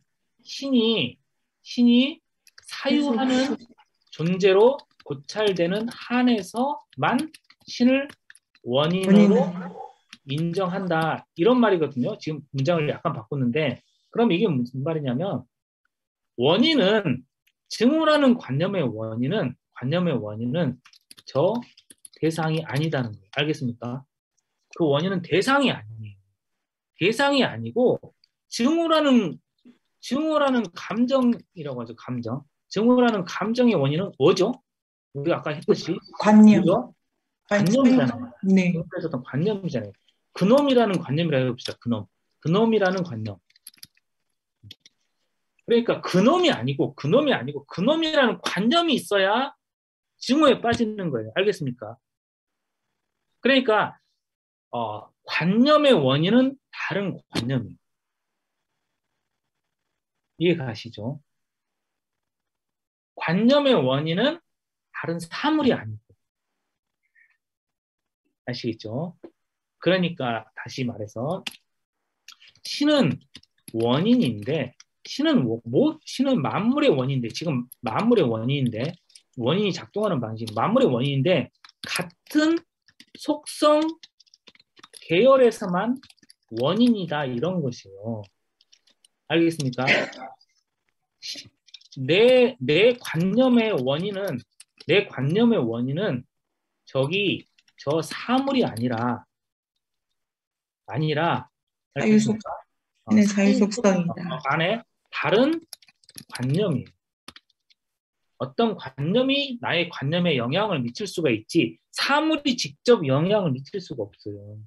사유하는 존재로 고찰되는 한에서만 신을 원인으로 인정한다. 이런 말이거든요. 지금 문장을 약간 바꿨는데 그럼 이게 무슨 말이냐면 증오라는 관념의 원인은 저 대상이 아니다는 거예요. 알겠습니까? 그 원인은 대상이 아니에요. 대상이 아니고 증오라는 감정이라고 하죠. 감정. 증오라는 감정의 원인은 뭐죠? 우리가 아까 했듯이 관념. 뭐죠? 관념이잖아요. 네. 어떤 관념이잖아요. 그놈이라는 관념이라고 해봅시다. 그놈이라는 관념. 그러니까 그놈이 아니고 그놈이라는 관념이 있어야 증오에 빠지는 거예요. 알겠습니까? 그러니까 관념의 원인은 다른 관념이에요. 이해 가시죠? 관념의 원인은 다른 사물이 아니고. 아시겠죠? 그러니까 다시 말해서 신은 원인인데 신은 신은 만물의 원인인데 지금 만물의 원인인데 원인이 작동하는 방식 만물의 원인인데 같은 속성 계열에서만 원인이다 이런 것이에요. 알겠습니까? 내 관념의 원인은 저 사물이 아니라 자유속, 네, 자유속성이다. 안에 다른 관념이에요. 어떤 관념이 나의 관념에 영향을 미칠 수가 있지 사물이 직접 영향을 미칠 수가 없어요.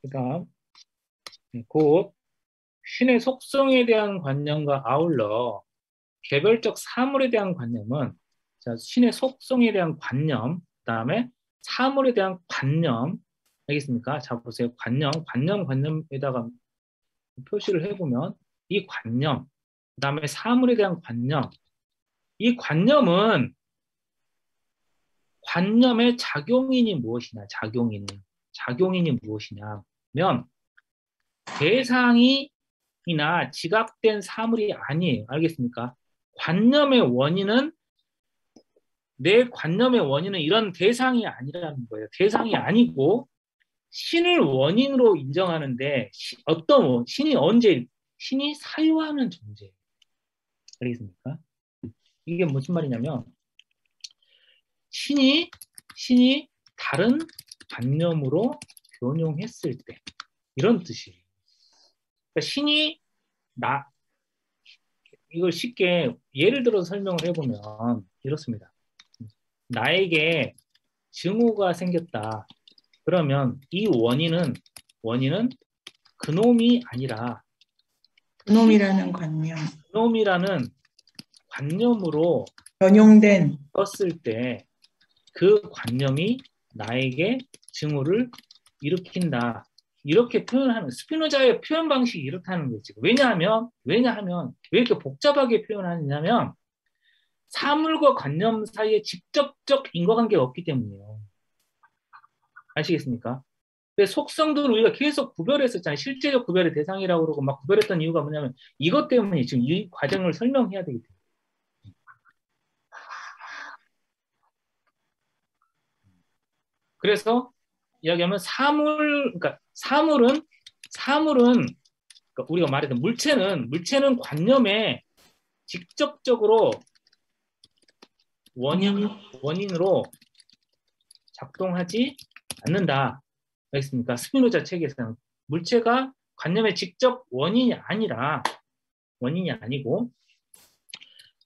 그다음 곧 신의 속성에 대한 관념과 아울러 개별적 사물에 대한 관념은 자, 신의 속성에 대한 관념, 그다음에 사물에 대한 관념, 알겠습니까? 자 보세요. 관념에다가 표시를 해보면 이 관념, 그다음에 사물에 대한 관념, 이 관념은 관념의 작용인이 무엇이냐? 작용인이 무엇이냐면 대상이나 지각된 사물이 아니에요. 알겠습니까? 내 관념의 원인은 이런 대상이 아니라는 거예요. 대상이 아니고 신을 원인으로 인정하는데 신이 사유하는 존재예요. 알겠습니까? 이게 무슨 말이냐면 신이 다른 관념으로 변용했을 때 이런 뜻이에요. 그러니까 신이 이걸 쉽게 예를 들어서 설명을 해보면 이렇습니다. 나에게 증오가 생겼다. 그러면 이 원인은 그놈이 아니라 그놈이라는 관념, 그놈이라는 관념으로 변용된 떴을 때 그 관념이 나에게 증오를 일으킨다. 이렇게 표현하는 스피노자의 표현 방식이 이렇다는 거지. 왜냐하면 왜 이렇게 복잡하게 표현하느냐면 사물과 관념 사이에 직접적 인과관계가 없기 때문이에요. 아시겠습니까? 근데 속성들을 우리가 계속 구별했었잖아요. 실제적 구별의 대상이라고 그러고 막 구별했던 이유가 뭐냐면 이것 때문에 지금 이 과정을 설명해야 되기 때문에. 그래서 이야기하면 그러니까 사물은 그러니까 우리가 말했던 물체는 관념에 직접적으로 원인으로 작동하지 않는다. 알겠습니까? 스피노자 책에서는 물체가 관념의 직접 원인이 아니고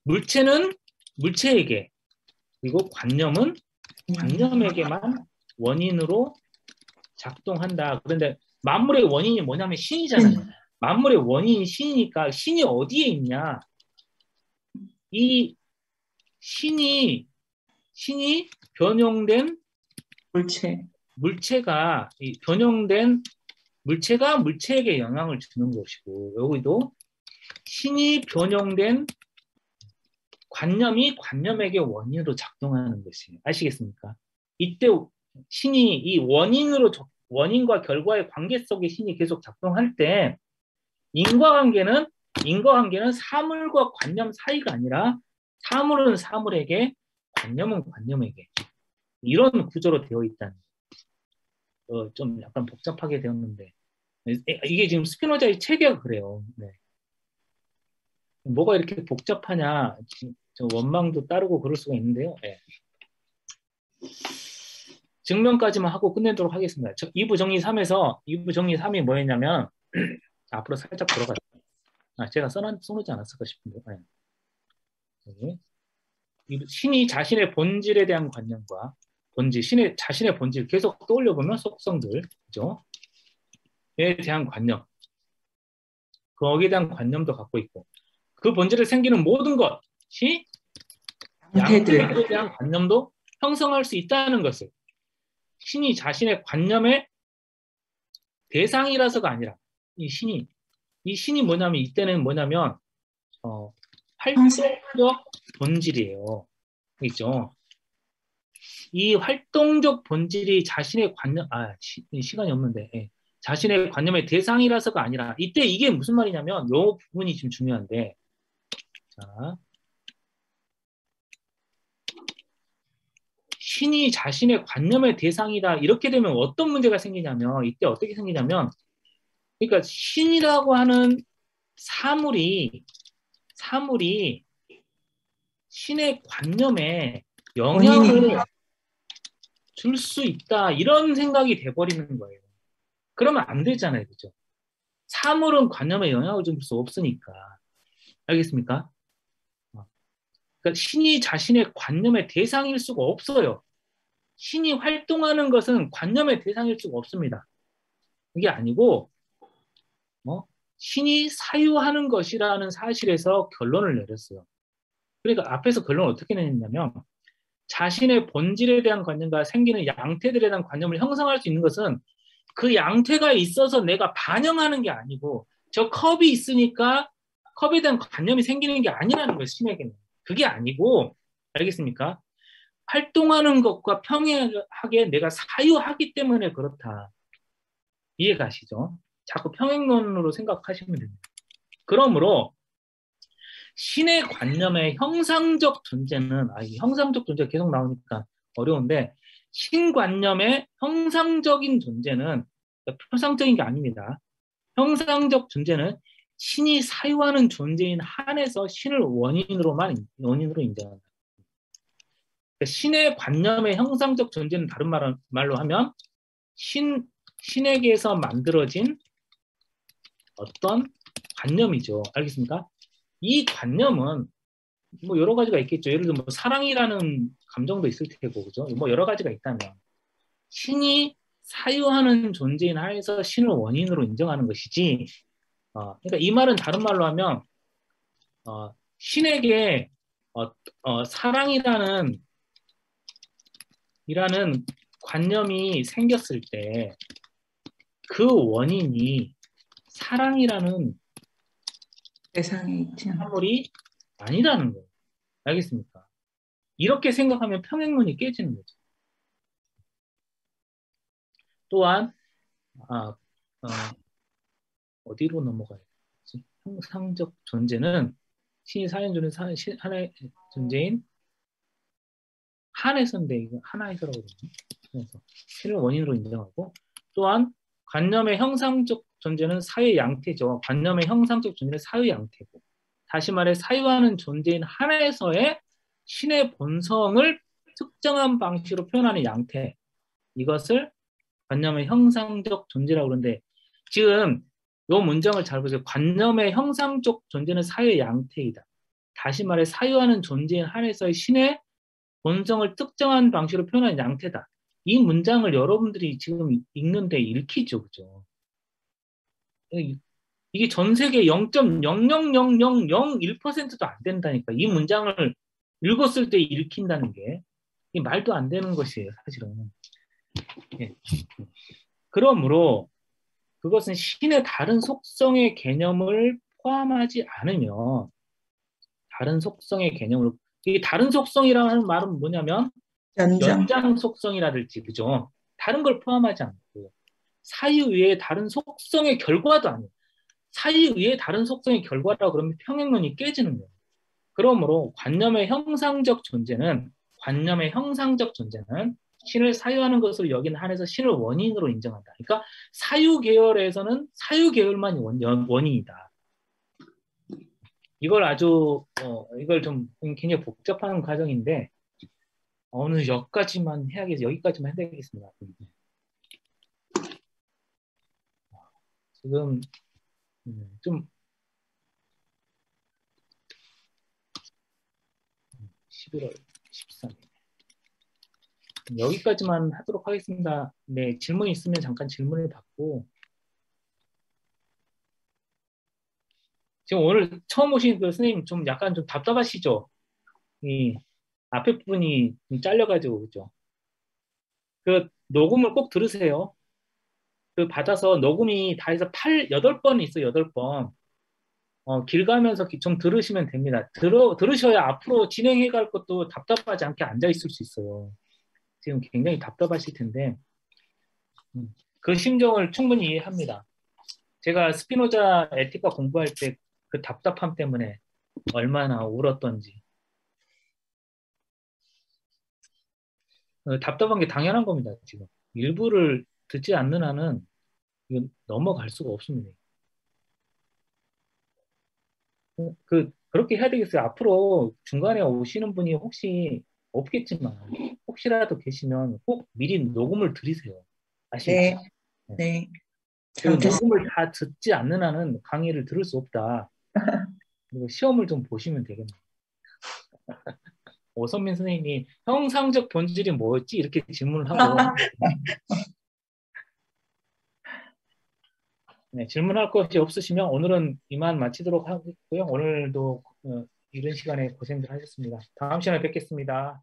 물체는 물체에게 그리고 관념은 관념에게만 원인으로 작동한다. 그런데 만물의 원인이 뭐냐면 신이잖아요. 만물의 원인이 신이니까 신이 어디에 있냐? 이 신이 변형된 물체가 변형된 물체가 물체에게 영향을 주는 것이고 여기도 신이 변형된 관념이 관념에게 원인으로 작동하는 것이에요. 아시겠습니까? 이때 신이 이 원인과 결과의 관계 속에 신이 계속 작동할 때 인과관계는 사물과 관념 사이가 아니라 사물은 사물에게 관념은 관념에게 이런 구조로 되어 있다는 좀 약간 복잡하게 되었는데 이게 지금 스피노자의 체계가 그래요. 네. 뭐가 이렇게 복잡하냐 원망도 따르고 그럴 수가 있는데요. 네. 증명까지만 하고 끝내도록 하겠습니다. 2부 정리 3이 뭐였냐면 앞으로 살짝 돌아가죠. 제가 써놓지 않았을까 싶은데 네. 신이 자신의 본질에 대한 관념과 자신의 본질 계속 떠올려보면 속성들 그죠? 에 대한 관념 거기에 대한 관념도 갖고 있고 그 본질에 생기는 모든 것 것이 양태들. 양태들에 대한 관념도 형성할 수 있다는 것을 신이 자신의 관념의 대상이라서가 아니라 이 신이 뭐냐면 이때는 뭐냐면 활동적 본질이에요. 있죠. 이 활동적 본질이 자신의 관념, 시간이 없는데, 예. 자신의 관념의 대상이라서가 아니라, 이때 이게 무슨 말이냐면, 요 부분이 좀 중요한데, 자, 신이 자신의 관념의 대상이다. 이렇게 되면 어떤 문제가 생기냐면, 이때 어떻게 생기냐면, 그러니까 신이라고 하는 사물이 신의 관념에 영향을 줄 수 있다. 이런 생각이 돼버리는 거예요. 그러면 안 되잖아요. 그죠? 사물은 관념에 영향을 줄 수 없으니까. 알겠습니까? 그러니까 신이 자신의 관념의 대상일 수가 없어요. 신이 활동하는 것은 관념의 대상일 수가 없습니다. 그게 아니고 신이 사유하는 것이라는 사실에서 결론을 내렸어요. 그러니까 앞에서 결론을 어떻게 내렸냐면 자신의 본질에 대한 관념과 생기는 양태들에 대한 관념을 형성할 수 있는 것은 그 양태가 있어서 내가 반영하는 게 아니고 저 컵이 있으니까 컵에 대한 관념이 생기는 게 아니라는 거예요. 신에게는. 그게 아니고 알겠습니까? 활동하는 것과 평행하게 내가 사유하기 때문에 그렇다. 이해 가시죠? 자꾸 평행론으로 생각하시면 됩니다. 그러므로 신의 관념의 형상적 존재는 이 형상적 존재가 계속 나오니까 어려운데 신관념의 형상적인 존재는 표상적인 게 아닙니다. 형상적 존재는 신이 사유하는 존재인 한에서 신을 원인으로 인정한다. 그러니까 신의 관념의 형상적 존재는 다른 말로 하면 신에게서 만들어진 어떤 관념이죠. 알겠습니까? 이 관념은 뭐 여러 가지가 있겠죠. 예를 들면 뭐 사랑이라는 감정도 있을 테고, 그죠? 뭐 여러 가지가 있다면 신이 사유하는 존재인 하에서 신을 원인으로 인정하는 것이지. 그러니까 이 말은 다른 말로 하면 신에게 사랑이라는 관념이 생겼을 때 그 원인이 사랑이라는 대상이 있지 않다. 사물이 아니라는 거예요. 알겠습니까? 이렇게 생각하면 평행론이 깨지는 거죠. 또한 어디로 넘어가야 되지? 형상적 존재는 신이 사연주는 하나의 존재인 한에서인데 이거 하나에서라고 그러죠. 그래서 신을 원인으로 인정하고 또한 관념의 형상적 존재는 사유의 양태죠. 관념의 형상적 존재는 사유의 양태고 다시 말해 사유하는 존재인 한에서의 신의 본성을 특정한 방식으로 표현하는 양태 이것을 관념의 형상적 존재라고 그러는데 지금 이 문장을 잘 보세요. 관념의 형상적 존재는 사유의 양태이다. 다시 말해 사유하는 존재인 한에서의 신의 본성을 특정한 방식으로 표현하는 양태다. 이 문장을 여러분들이 지금 읽는데 읽히죠. 그죠? 이게 전 세계 0.00001%도 안 된다니까. 이 문장을 읽었을 때 읽힌다는 게 말도 안 되는 것이에요. 사실은. 예. 그러므로 그것은 신의 다른 속성의 개념을 포함하지 않으면 다른 속성의 개념을 이 다른 속성이라는 말은 뭐냐면 연장 속성이라든지 그죠? 다른 걸 포함하지 않고 사유 외에 다른 속성의 결과도 아니에요. 사유 외에 다른 속성의 결과라고 그러면 평행론이 깨지는 거예요. 그러므로 관념의 형상적 존재는 신을 사유하는 것으로 여기는 한에서 신을 원인으로 인정한다. 그러니까 사유 계열에서는 사유 계열만 원인이다. 이걸 이걸 좀 굉장히 복잡한 과정인데 어느 여기까지만 해야 되겠습니다. 지금 좀 11월 13일 여기까지만 하도록 하겠습니다. 네, 질문 있으면 잠깐 질문을 받고 지금 오늘 처음 오신 그 선생님 좀 약간 좀 답답하시죠? 이 앞에 부분이 좀 잘려가지고 그죠. 그 녹음을 꼭 들으세요. 그 받아서 녹음이 다 해서 8번 있어요. 8번. 길 가면서 좀 들으시면 됩니다. 들으셔야 앞으로 진행해 갈 것도 답답하지 않게 앉아 있을 수 있어요. 지금 굉장히 답답하실 텐데, 그 심정을 충분히 이해합니다. 제가 스피노자 에티카 공부할 때 그 답답함 때문에 얼마나 울었던지. 답답한 게 당연한 겁니다, 지금. 일부를 듣지 않는 한은 이건 넘어갈 수가 없습니다. 그렇게 해야 되겠어요. 앞으로 중간에 오시는 분이 혹시 없겠지만, 혹시라도 계시면 꼭 미리 녹음을 들으세요. 네, 아시겠죠? 네. 네. 그리고 잘못했습니다. 녹음을 다 듣지 않는 한은 강의를 들을 수 없다. 그리고 시험을 좀 보시면 되겠네요. 오선민 선생님이 형상적 본질이 뭐였지? 이렇게 질문을 하고 네, 질문할 것이 없으시면 오늘은 이만 마치도록 하고요. 오늘도 이런 시간에 고생들 하셨습니다. 다음 시간에 뵙겠습니다.